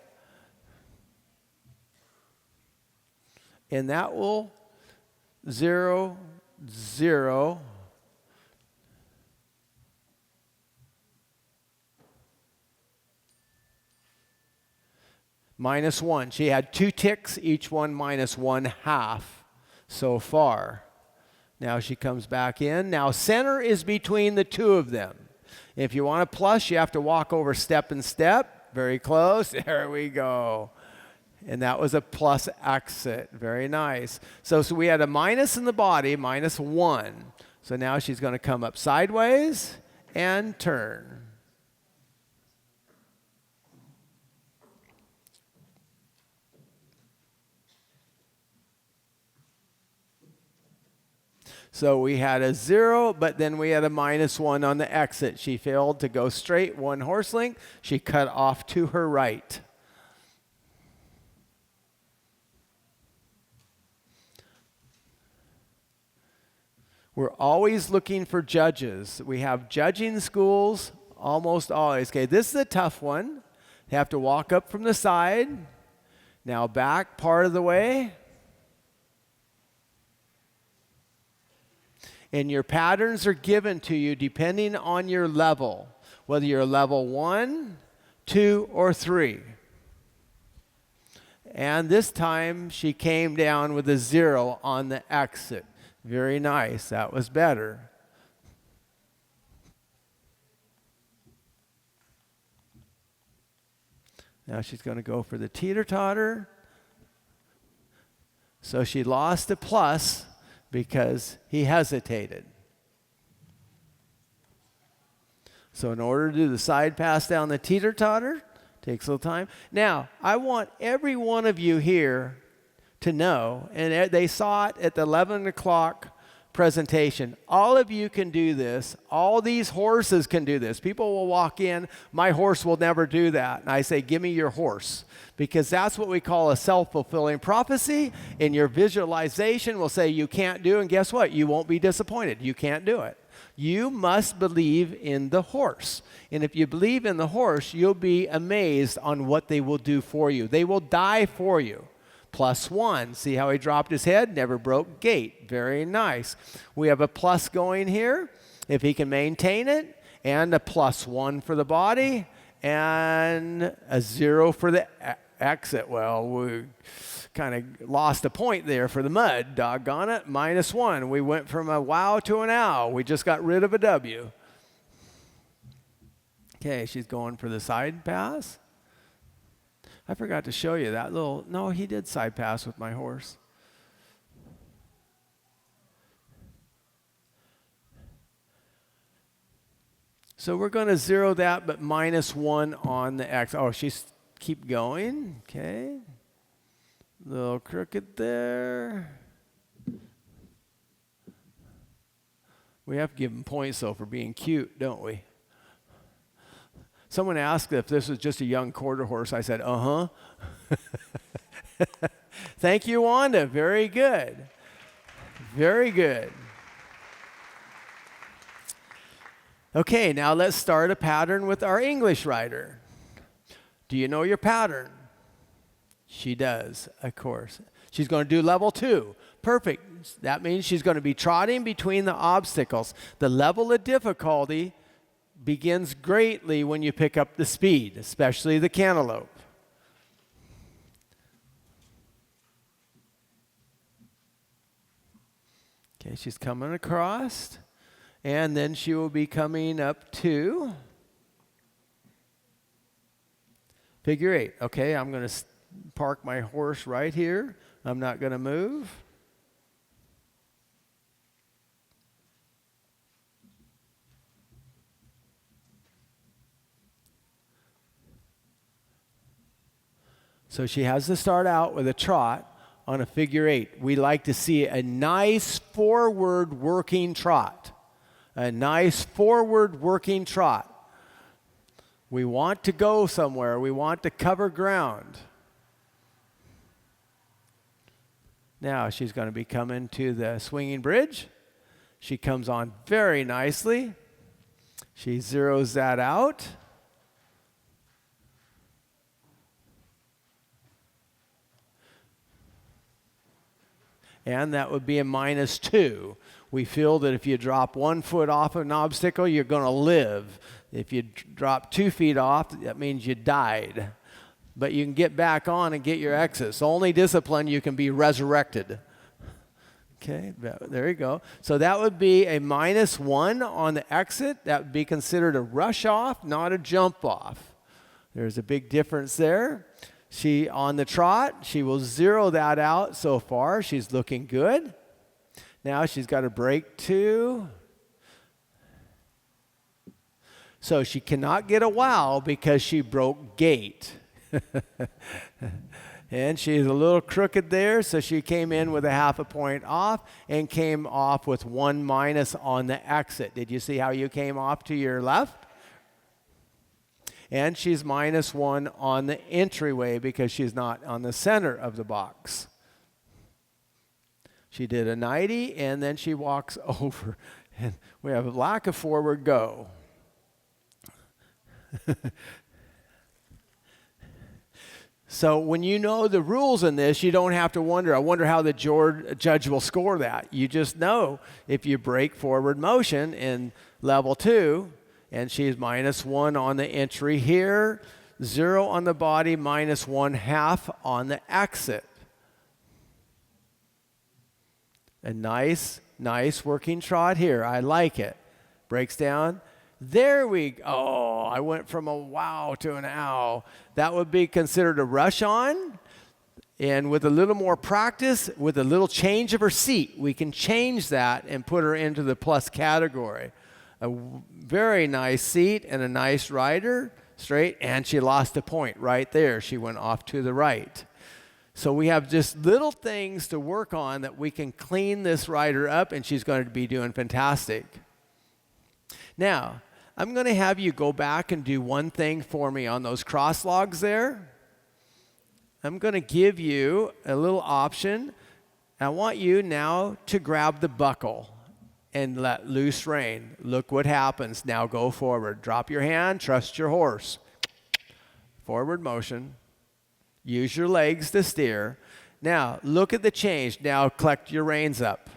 And that will 0, 0. -1. She had 2 ticks, each one -1/2 so far. Now she comes back in. Now center is between the two of them. If you want a plus, you have to walk over step and step. Very close. There we go. And that was a plus exit. Very nice. So we had a minus in the body, -1. So now she's going to come up sideways and turn. So we had a 0, but then we had a -1 on the exit. She failed to go straight 1 horse length. She cut off to her right. We're always looking for judges. We have judging schools almost always. Okay, this is a tough one. You have to walk up from the side. Now back part of the way. And your patterns are given to you depending on your level, whether you're level 1, 2, or 3. And this time she came down with a 0 on the exit. Very nice. That was better. Now she's going to go for the teeter-totter. So she lost a plus because he hesitated. So in order to do the side pass down the teeter-totter, takes a little time. Now, I want every one of you here to know, and they saw it at the 11 o'clock presentation. All of you can do this. All these horses can do this. People will walk in, my horse will never do that. And I say, give me your horse. Because that's what we call a self-fulfilling prophecy. And your visualization will say you can't do, and guess what? You won't be disappointed. You can't do it. You must believe in the horse. And if you believe in the horse, you'll be amazed on what they will do for you. They will die for you. +1. See how he dropped his head? Never broke gait. Very nice. We have a plus going here, if he can maintain it, and a +1 for the body, and a 0 for the exit. Well, we kind of lost a point there for the mud. Doggone it. -1. We went from a wow to an ow. We just got rid of a W. Okay, she's going for the side pass. I forgot to show you that little, no, he did side pass with my horse. So we're going to 0 that, but -1 on the X. Oh, she's keep going. Okay. Little crooked there. We have to give him points, though, for being cute, don't we? Someone asked if this was just a young quarter horse. I said, uh-huh. Thank you, Wanda. Very good. Very good. Okay, now let's start a pattern with our English rider. Do you know your pattern? She does, of course. She's going to do level 2. Perfect. That means she's going to be trotting between the obstacles. The level of difficulty begins greatly when you pick up the speed, especially the cantaloupe. Okay, she's coming across, and then she will be coming up to figure 8. Okay, I'm going to park my horse right here. I'm not going to move. So she has to start out with a trot on a figure 8. We like to see a nice forward working trot. A nice forward working trot. We want to go somewhere. We want to cover ground. Now she's going to be coming to the swinging bridge. She comes on very nicely. She zeroes that out. And that would be a -2. We feel that if you drop 1 foot off an obstacle, you're going to live. If you drop 2 feet off, that means you died. But you can get back on and get your exits. Only discipline, you can be resurrected. Okay, there you go. So that would be a -1 on the exit. That would be considered a rush off, not a jump off. There's a big difference there. She, on the trot, she will zero that out so far. She's looking good. Now she's got a break 2. So she cannot get a wow because she broke gate. And she's a little crooked there, so she came in with a 0.5 point off and came off with 1- on the exit. Did you see how you came off to your left? And she's -1 on the entryway because she's not on the center of the box. She did a 90, and then she walks over. And we have a lack of forward go. So when you know the rules in this, you don't have to wonder, I wonder how the judge will score that. You just know if you break forward motion in level 2, and she's -1 on the entry here, 0 on the body, -1/2 on the exit. A nice working trot here. I like it. Breaks down. There we go. Oh, I went from a wow to an ow. That would be considered a rush on. And with a little more practice, with a little change of her seat, we can change that and put her into the plus category. A very nice seat and a nice rider, straight, and she lost a point right there. She went off to the right. So we have just little things to work on that we can clean this rider up, and she's going to be doing fantastic. Now, I'm going to have you go back and do one thing for me on those cross logs there. I'm going to give you a little option. I want you now to grab the buckle and let loose rein. Look what happens. Now go forward. Drop your hand. Trust your horse. Forward motion. Use your legs to steer. Now, look at the change. Now, collect your reins up.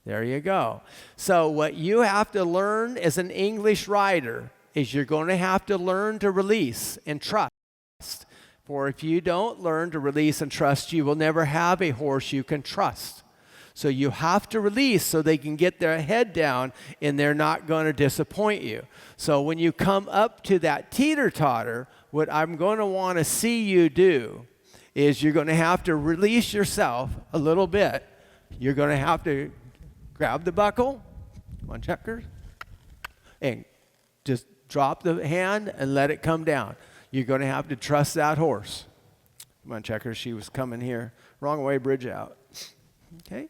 There you go. So what you have to learn as an English rider is you're going to have to learn to release and trust. For if you don't learn to release and trust, you will never have a horse you can trust. So you have to release so they can get their head down and they're not going to disappoint you. So when you come up to that teeter-totter, what I'm going to want to see you do is you're going to have to release yourself a little bit. You're going to have to grab the buckle, come on, checkers, and just drop the hand and let it come down. You're going to have to trust that horse. Come on, checkers, she was coming here. Wrong way, bridge out. Okay?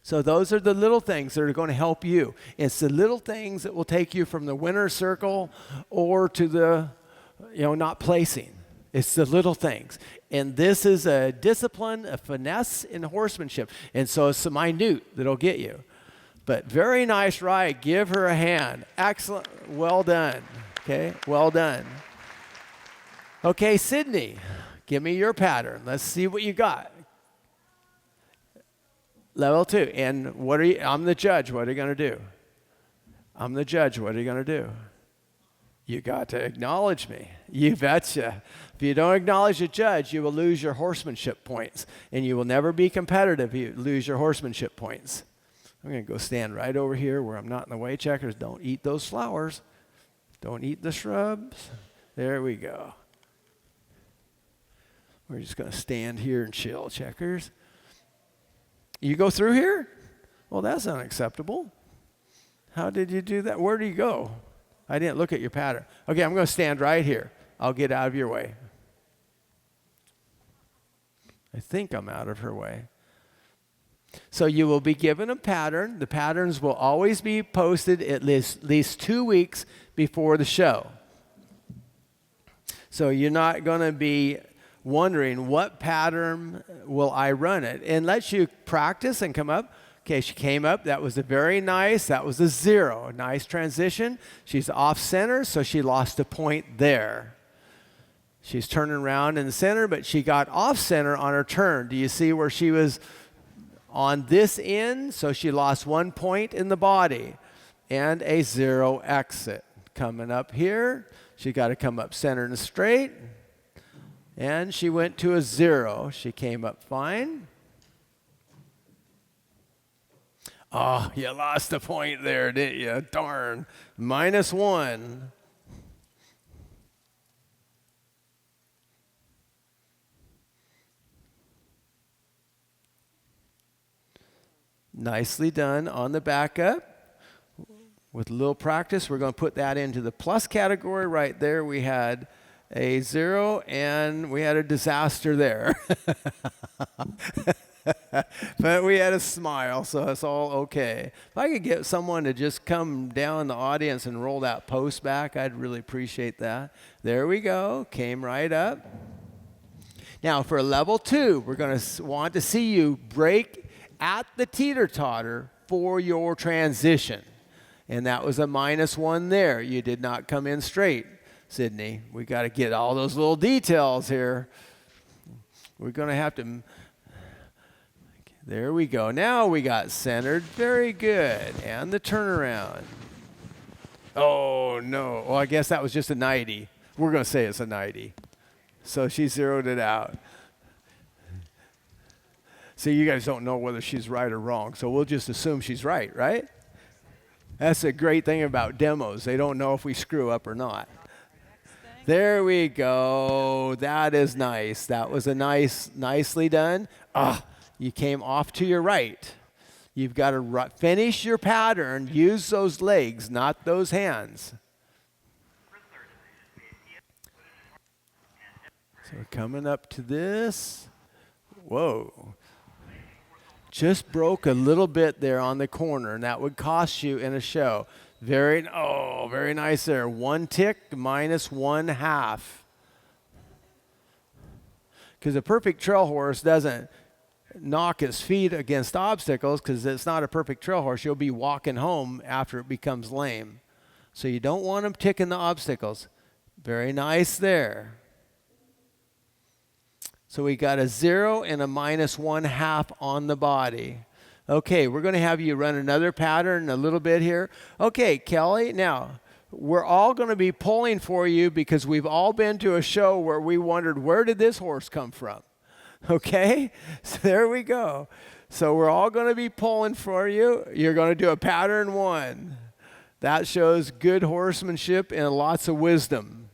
So those are the little things that are going to help you. It's the little things that will take you from the winner's circle or to the, not placing. It's the little things. And this is a discipline, a finesse in horsemanship. And so it's minute that'll get you. But very nice ride. Give her a hand. Excellent. Well done. Okay, well done. Okay, Sydney, give me your pattern. Let's see what you got. Level 2. And what are you? I'm the judge. What are you going to do? I'm the judge. What are you going to do? You got to acknowledge me. You betcha. If you don't acknowledge the judge, you will lose your horsemanship points. And you will never be competitive if you lose your horsemanship points. I'm going to go stand right over here where I'm not in the way, checkers. Don't eat those flowers. Don't eat the shrubs. There we go. We're just going to stand here and chill, checkers. You go through here? Well, that's unacceptable. How did you do that? Where do you go? I didn't look at your pattern. Okay, I'm going to stand right here. I'll get out of your way. I think I'm out of her way. So you will be given a pattern. The patterns will always be posted at least 2 weeks before the show. So you're not going to be wondering what pattern will I run it. And lets you practice and come up. Okay, she came up. That was that was a 0. Nice transition. She's off center, so she lost a point there. She's turning around in the center, but she got off center on her turn. Do you see where she was on this end? So she lost 1 point in the body and a 0 exit. Coming up here, she got to come up center and straight. And she went to a 0. She came up fine. Oh, you lost a point there, didn't you? Darn. -1. Nicely done on the backup. With a little practice, we're going to put that into the plus category right there. We had a 0 and we had a disaster there. But we had a smile, so it's all okay. If I could get someone to just come down in the audience and roll that post back, I'd really appreciate that. There we go. Came right up. Now for level 2, we're going to want to see you break at the teeter-totter for your transition. And that was a -1 there. You did not come in straight, Sydney. We got to get all those little details here. We're going to have to... There we go. Now we got centered. Very good. And the turnaround. Oh, no. Well, I guess that was just a 90. We're going to say it's a 90. So she zeroed it out. See, you guys don't know whether she's right or wrong, so we'll just assume she's right, right? That's a great thing about demos. They don't know if we screw up or not. There we go. That is nice. That was a nicely done. You came off to your right. You've got to finish your pattern. Use those legs, not those hands. So coming up to this. Whoa. Just broke a little bit there on the corner, and that would cost you in a show. Very nice there. 1 tick -1/2. Because a perfect trail horse doesn't knock his feet against obstacles because it's not a perfect trail horse. You'll be walking home after it becomes lame. So you don't want him ticking the obstacles. Very nice there. So we got a 0 and a -1/2 on the body. Okay, we're going to have you run another pattern a little bit here. Okay, Kelly, now we're all going to be pulling for you because we've all been to a show where we wondered, where did this horse come from? Okay, so there we go. So we're all going to be pulling for you. You're going to do a pattern 1. That shows good horsemanship and lots of wisdom.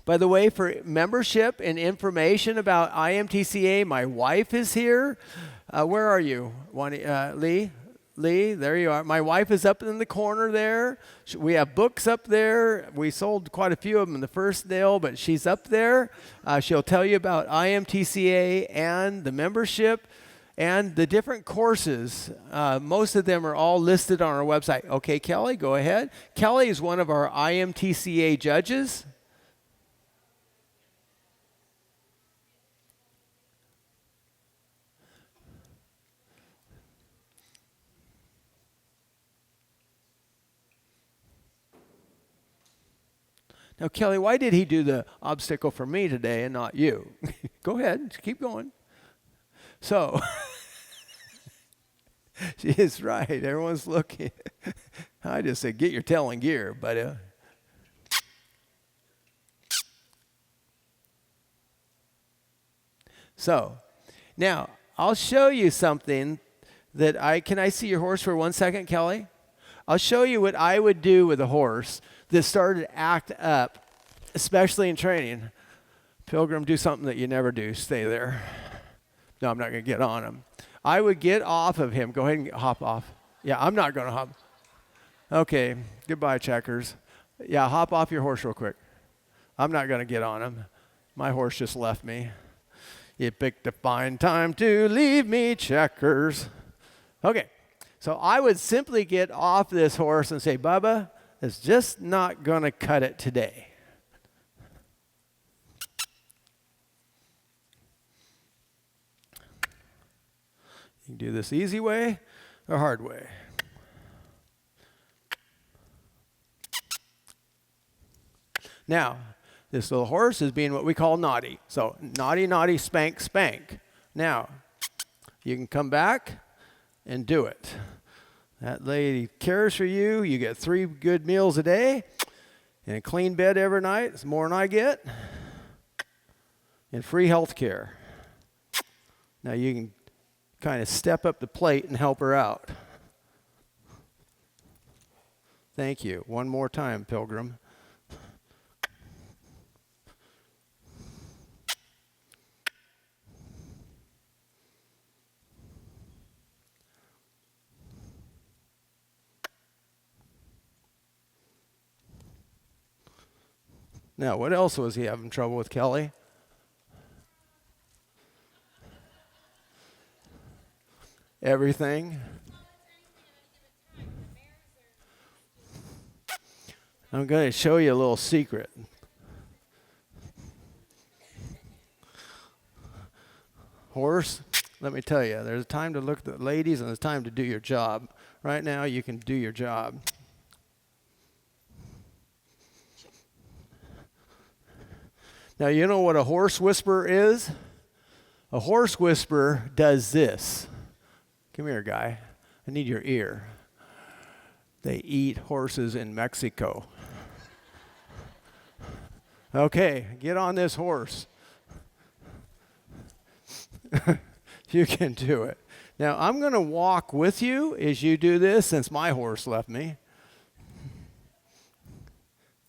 By the way, for membership and information about IMTCA, my wife is here. Where are you, Lee? Lee, there you are. My wife is up in the corner there. We have books up there. We sold quite a few of them in the first deal, but she's up there. She'll tell you about IMTCA and the membership and the different courses. Most of them are all listed on our website. Okay, Kelly, go ahead. Kelly is one of our IMTCA judges. Now, Kelly, why did he do the obstacle for me today and not you? Go ahead, keep going. So, she is right. Everyone's looking. I just said, get your tail in gear, but so, now, I'll show you something can I see your horse for 1 second, Kelly? I'll show you what I would do with a horse that started to act up, especially in training. Pilgrim, do something that you never do. Stay there. No, I'm not going to get on him. I would get off of him. Go ahead and hop off. Yeah, I'm not going to hop. Okay, goodbye, Checkers. Yeah, hop off your horse real quick. I'm not going to get on him. My horse just left me. You picked a fine time to leave me checkers. Okay, so I would simply get off this horse and say, Bubba, it's just not going to cut it today. You can do this easy way or hard way. Now, this little horse is being what we call naughty. So, naughty, naughty, spank, spank. Now, you can come back and do it. That lady cares for you. You get 3 good meals a day and a clean bed every night. It's more than I get. And free health care. Now, you can kind of step up the plate and help her out. Thank you. One more time, Pilgrim. Now, what else was he having trouble with, Kelly? Everything. I'm going to show you a little secret. Horse, let me tell you, there's a time to look at the ladies and there's time to do your job. Right now, you can do your job. Now, you know what a horse whisperer is? A horse whisperer does this. Come here, guy. I need your ear. They eat horses in Mexico. Okay, get on this horse. You can do it. Now, I'm going to walk with you as you do this since my horse left me.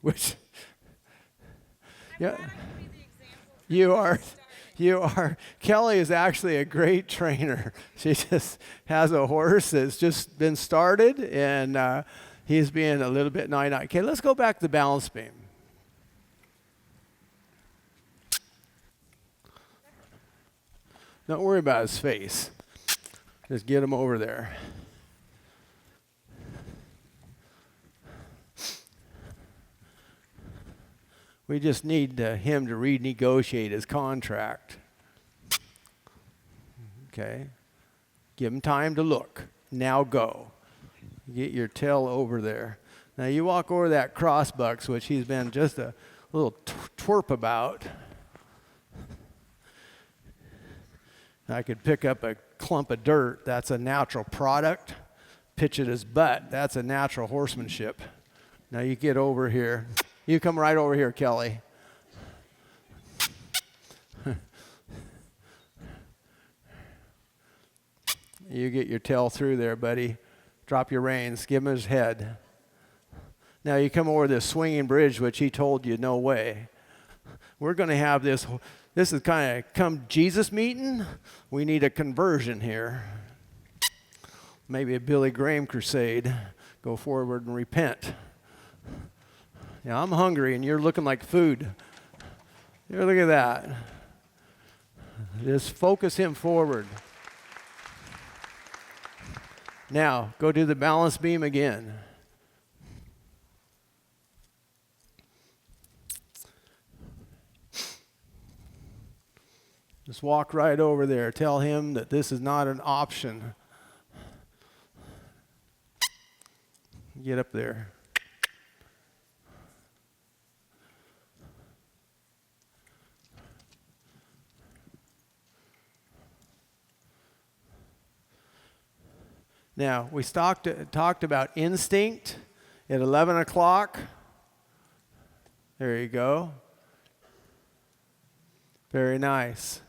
Which, yeah. You are. Kelly is actually a great trainer. She just has a horse that's just been started, and he's being a little bit naughty. Okay, let's go back to the balance beam. Don't worry about his face. Just get him over there. We just need him to renegotiate his contract. Okay. Give him time to look. Now go. Get your tail over there. Now you walk over that crossbucks, which he's been just a little twerp about. I could pick up a clump of dirt. That's a natural product. Pitch at his butt. That's a natural horsemanship. Now you get over here. You come right over here, Kelly. You get your tail through there, buddy. Drop your reins. Give him his head. Now you come over this swinging bridge, which he told you, no way. We're going to have this. This is kind of come Jesus meeting. We need a conversion here. Maybe a Billy Graham crusade. Go forward and repent. Yeah, I'm hungry and you're looking like food. Here, look at that. Just focus him forward. Now, go do the balance beam again. Just walk right over there. Tell him that this is not an option. Get up there. Now, we talked about instinct at 11 o'clock. There you go. Very nice.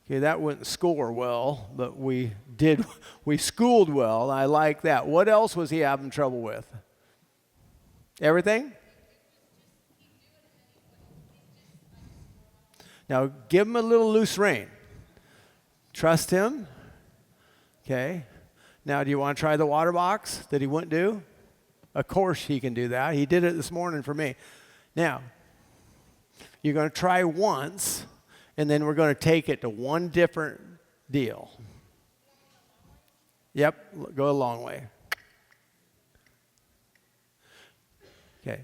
Okay, that wouldn't score well, but we schooled well. I like that. What else was he having trouble with? Everything? Now, give him a little loose rein. Trust him. Okay. Now, do you want to try the water box that he wouldn't do? Of course he can do that. He did it this morning for me. Now, You're going to try once, and then we're going to take it to one different deal. Yep, go a long way. Okay.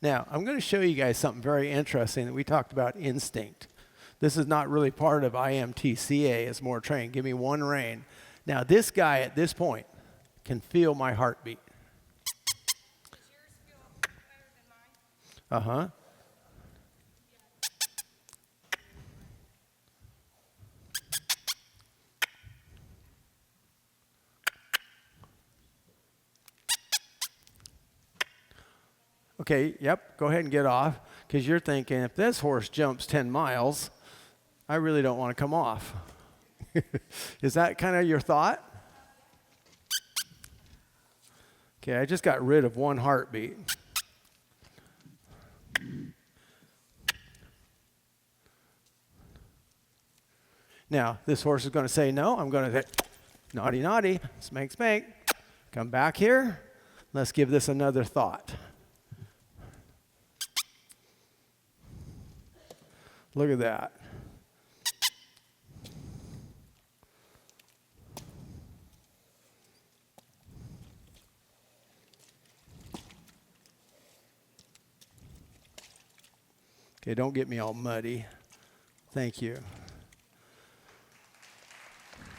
Now, I'm going to show you guys something very interesting that we talked about, instinct. This is not really part of IMTCA. It's more training. Give me one rein. Now, this guy at this point can feel my heartbeat. Does yours feel better than mine? Uh-huh. Okay, yep, go ahead and get off, because you're thinking, if this horse jumps 10 miles, I really don't want to come off. Is that kind of your thought? Okay, I just got rid of one heartbeat. Now, this horse is going to say no. I'm going to say, naughty, naughty, spank, spank. Come back here. Let's give this another thought. Look at that. Okay, don't get me all muddy. Thank you.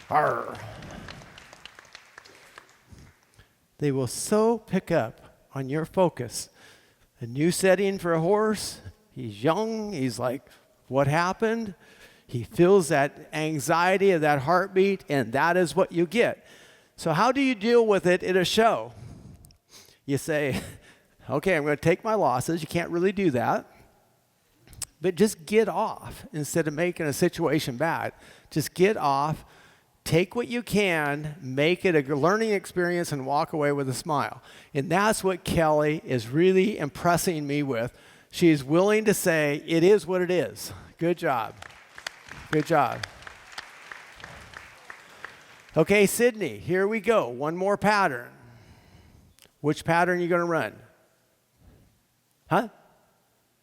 Arr. They will so pick up on your focus. A new setting for a horse. He's young. He's like, what happened? He feels that anxiety of that heartbeat, and that is what you get. So how do you deal with it in a show? You say, okay, I'm going to take my losses. You can't really do that. But just get off instead of making a situation bad. Just get off, take what you can, make it a learning experience, and walk away with a smile. And that's what Kelly is really impressing me with. She's willing to say, it is what it is. Good job. Good job. Okay, Sydney, here we go. One more pattern. Which pattern are you going to run? Huh?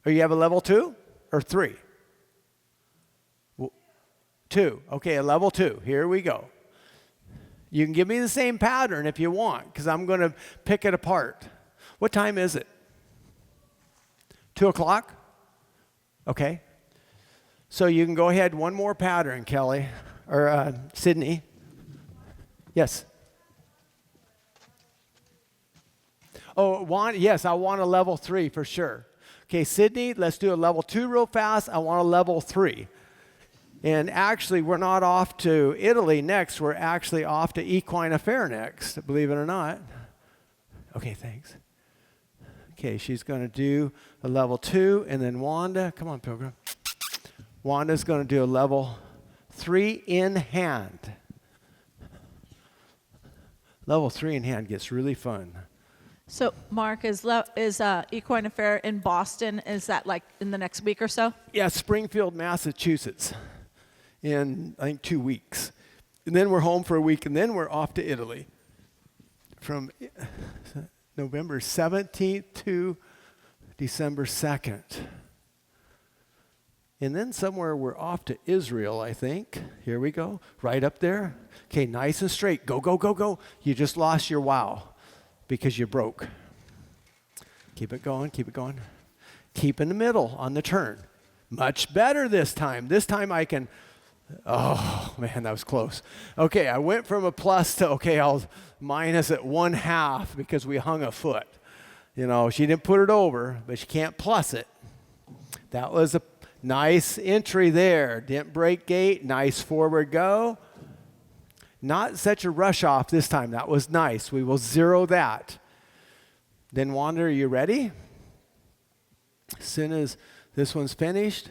Or you have a level 2 or 3? 2. Okay, a level 2. Here we go. You can give me the same pattern if you want, because I'm going to pick it apart. What time is it? 2 o'clock? Okay. So you can go ahead, one more pattern, Kelly, or Sydney. Yes. Oh, yes, I want a level 3 for sure. Okay, Sydney, let's do a level 2 real fast. I want a level 3. And actually, we're not off to Italy next. We're actually off to Equine Affair next, believe it or not. Okay, thanks. Okay, she's going to do a level 2, and then Wanda, come on, Pilgrim. Wanda's going to do a level 3 in hand. Level 3 in hand gets really fun. So, Mark, is Equine Affair in Boston? Is that like in the next week or so? Yeah, Springfield, Massachusetts, in I think 2 weeks. And then we're home for a week, and then we're off to Italy from November 17th to December 2nd. And then somewhere we're off to Israel, I think. Here we go. Right up there. Okay, nice and straight. Go, go, go, go. You just lost your wow because you broke. Keep it going, keep it going. Keep in the middle on the turn. Much better this time. This time I can, oh man, that was close. Okay, I went from a plus to, okay, I'll minus at 1/2 because we hung a foot. You know, she didn't put it over, but she can't plus it. That was a nice entry there. Didn't break gate, nice forward go. Not such a rush off this time. That was nice. We will zero that. Then Wanda, are you ready? As soon as this one's finished.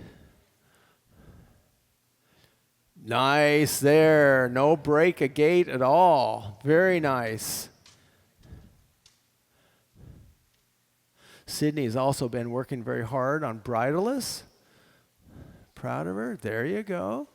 Nice there. No break a gate at all. Very nice. Sydney's also been working very hard on bridleless. Proud of her. There you go.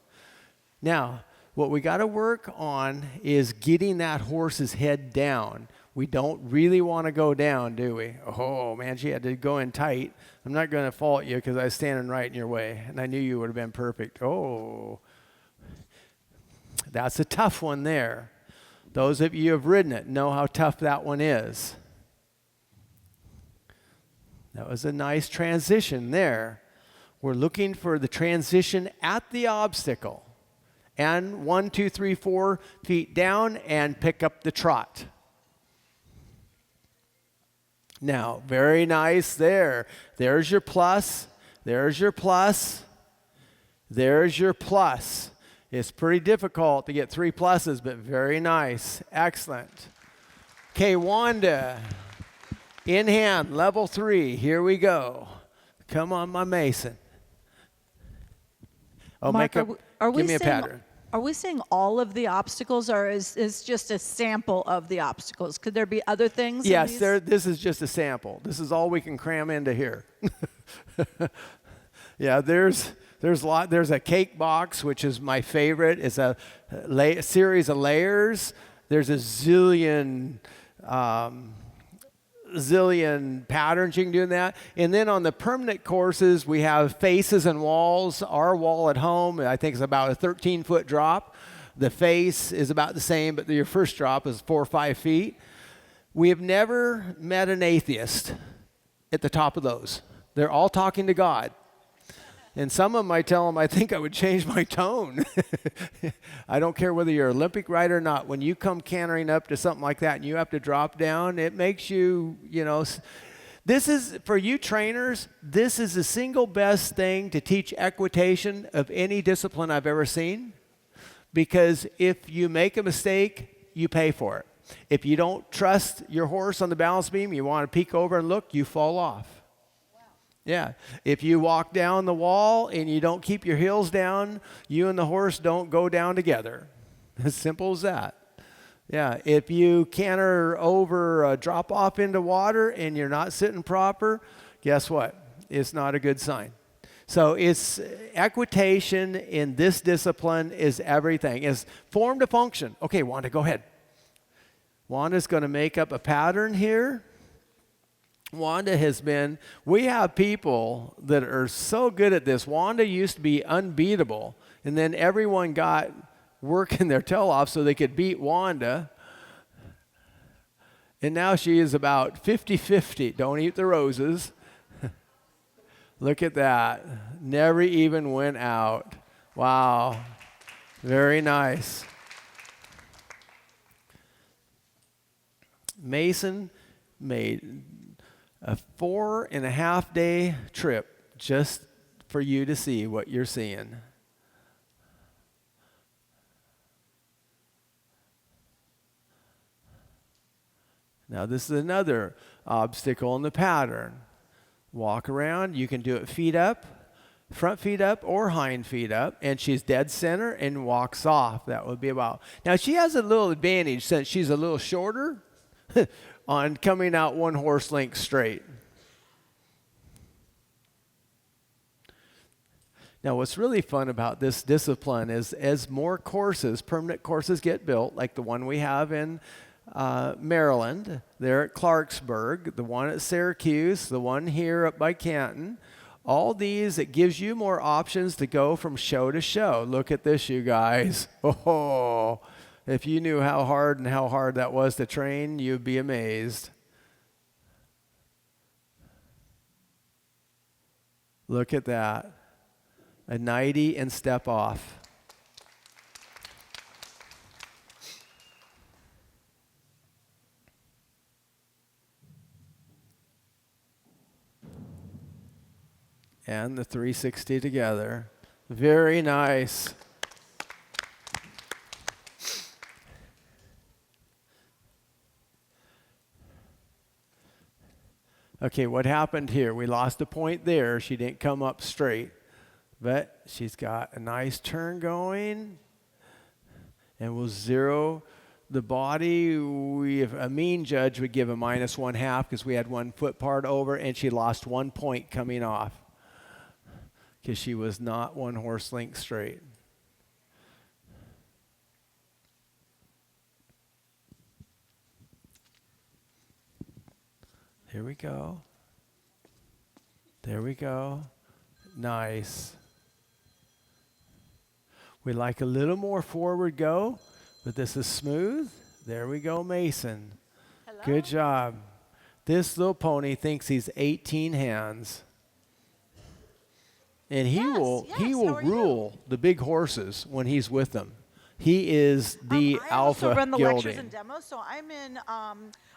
Now, what we got to work on is getting that horse's head down. We don't really want to go down, do we? Oh, man, she had to go in tight. I'm not going to fault you because I was standing right in your way, and I knew you would have been perfect. Oh, that's a tough one there. Those of you who have ridden it know how tough that one is. That was a nice transition there. We're looking for the transition at the obstacle. And 1, 2, 3, 4 feet down and pick up the trot. Now, very nice there. There's your plus. There's your plus. There's your plus. It's pretty difficult to get 3 pluses, but very nice. Excellent. Okay, Wanda. In hand, level 3. Here we go. Come on, my Mason. Oh, Mark, give me a pattern. Are we saying all of the obstacles, or is just a sample of the obstacles? Could there be other things? Yes, this is just a sample. This is all we can cram into here. Yeah, there's a lot. There's a cake box, which is my favorite. It's a series of layers. There's a zillion patterns you can do in that. And then on the permanent courses, we have faces and walls. Our wall at home, I think, is about a 13-foot drop. The face is about the same, but your first drop is 4 or 5 feet. We have never met an atheist at the top of those. They're all talking to God. And some of them, I tell them, I think I would change my tone. I don't care whether you're an Olympic rider or not. When you come cantering up to something like that and you have to drop down, it makes you, this is, for you trainers, this is the single best thing to teach equitation of any discipline I've ever seen. Because if you make a mistake, you pay for it. If you don't trust your horse on the balance beam, you want to peek over and look, you fall off. Yeah, if you walk down the wall and you don't keep your heels down, you and the horse don't go down together. As simple as that. Yeah, if you canter over, drop off into water and you're not sitting proper, guess what? It's not a good sign. So it's equitation in this discipline is everything. It's form to function. Okay, Wanda, go ahead. Wanda's going to make up a pattern here. Wanda we have people that are so good at this. Wanda used to be unbeatable, and then everyone got working their tail off so they could beat Wanda. And now she is about 50-50. Don't eat the roses. Look at that. Never even went out. Wow. Very nice. Mason made a 4.5-day trip just for you to see what you're seeing. Now this is another obstacle in the pattern. Walk around, you can do it feet up, front feet up or hind feet up, and she's dead center and walks off. That would be about. Now she has a little advantage since she's a little shorter on coming out 1 horse length straight. Now, what's really fun about this discipline is as more courses, permanent courses get built, like the one we have in Maryland, there at Clarksburg, the one at Syracuse, the one here up by Canton, all these, it gives you more options to go from show to show. Look at this, you guys. Oh, if you knew how hard that was to train, you'd be amazed. Look at that. A 90 and step off. And the 360 together. Very nice. Okay, what happened here? We lost a point there. She didn't come up straight. But she's got a nice turn going. And we'll zero the body. A mean judge would give a -1/2 because we had 1 foot part over, and she lost 1 point coming off because she was not 1 horse length straight. Here we go. There we go. Nice. We like a little more forward go, but this is smooth. There we go, Mason. Hello. Good job. This little pony thinks he's 18 hands. And he Yes, will yes. he How will are you? rule the big horses when he's with them. He is the I alpha also run the lectures gelding. and demos, so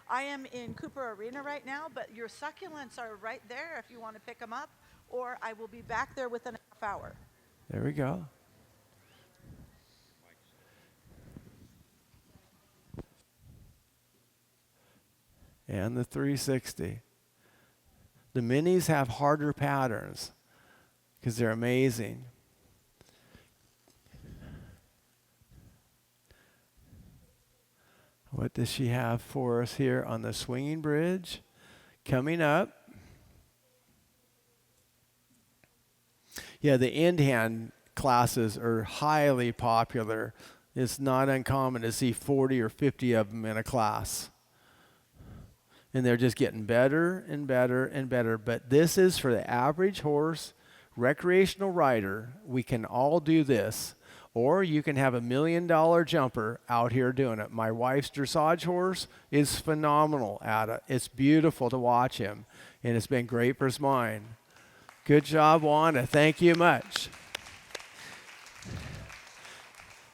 I am in Cooper Arena right now, but your succulents are right there if you want to pick them up, or I will be back there within a half hour. There we go. And the 360. The minis have harder patterns because they're amazing. What does she have for us here on the swinging bridge? Coming up. Yeah, the end hand classes are highly popular. It's not uncommon to see 40 or 50 of them in a class. And they're just getting better and better and better. But this is for the average horse, recreational rider. We can all do this. Or you can have $1 million jumper out here doing it. My wife's dressage horse is phenomenal at it. It's beautiful to watch him. And it's been great for his mind. Good job, Wanda. Thank you much.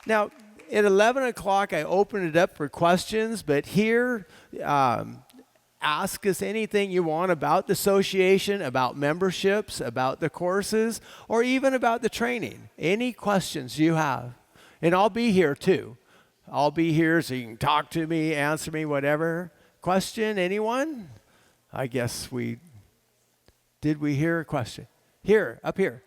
Now, at 11 o'clock, I open it up for questions. But here, ask us anything you want about the association, about memberships, about the courses, or even about the training. Any questions you have. And I'll be here too. I'll be here so you can talk to me, answer me, whatever. Question, anyone? I guess did we hear a question? Here, up here.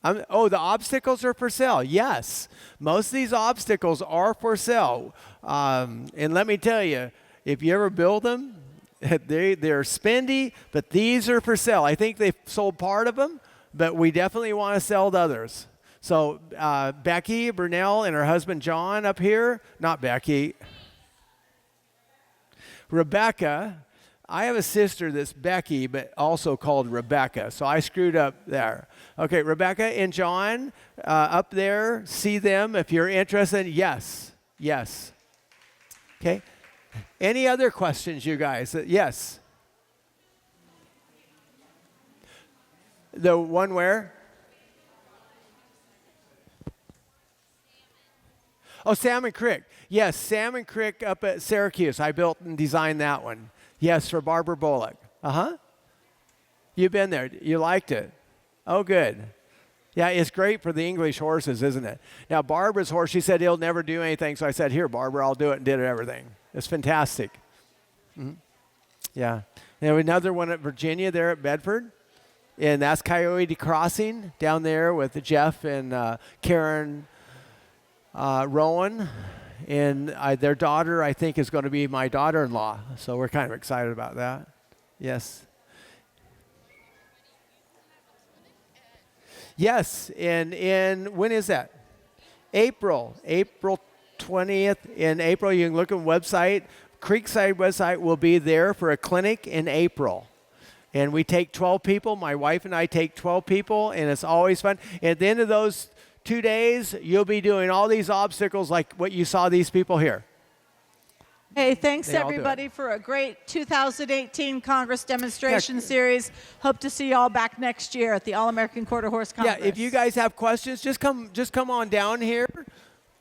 The obstacles are for sale. Yes, most of these obstacles are for sale. And let me tell you, if you ever build them, they're spendy, but these are for sale. I think they've sold part of them, but we definitely want to sell to others. So Becky Burnell and her husband John up here, not Becky, Rebecca. I have a sister that's Becky, but also called Rebecca, so I screwed up there. Okay, Rebecca and John up there, see them if you're interested. Yes, yes. Okay. Any other questions, you guys? Yes. The one where? Oh, Salmon Creek. Yes, Salmon Creek up at Syracuse. I built and designed that one. Yes, for Barbara Bullock. Uh-huh. You've been there. You liked it. Oh, good. Yeah, it's great for the English horses, isn't it? Now, Barbara's horse, she said he'll never do anything, so I said, here, Barbara, I'll do it, and did everything. It's fantastic. Mm-hmm. Yeah. And another one at Virginia there at Bedford. And that's Coyote Crossing down there with Jeff and Karen Rowan. And their daughter, I think, is going to be my daughter-in-law. So we're kind of excited about that. Yes. Yes. And when is that? April 20th in April. You can look at the website. Creekside website will be there for a clinic in April. And we take 12 people. My wife and I take 12 people, and it's always fun. And at the end of those 2 days, you'll be doing all these obstacles like what you saw these people here. Hey, thanks They all do everybody it. for a great 2018 Congress demonstration series. Hope to see you all back next year at the All-American Quarter Horse Congress. Yeah, if you guys have questions, just come on down here.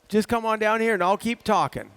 Just come on down here, and I'll keep talking.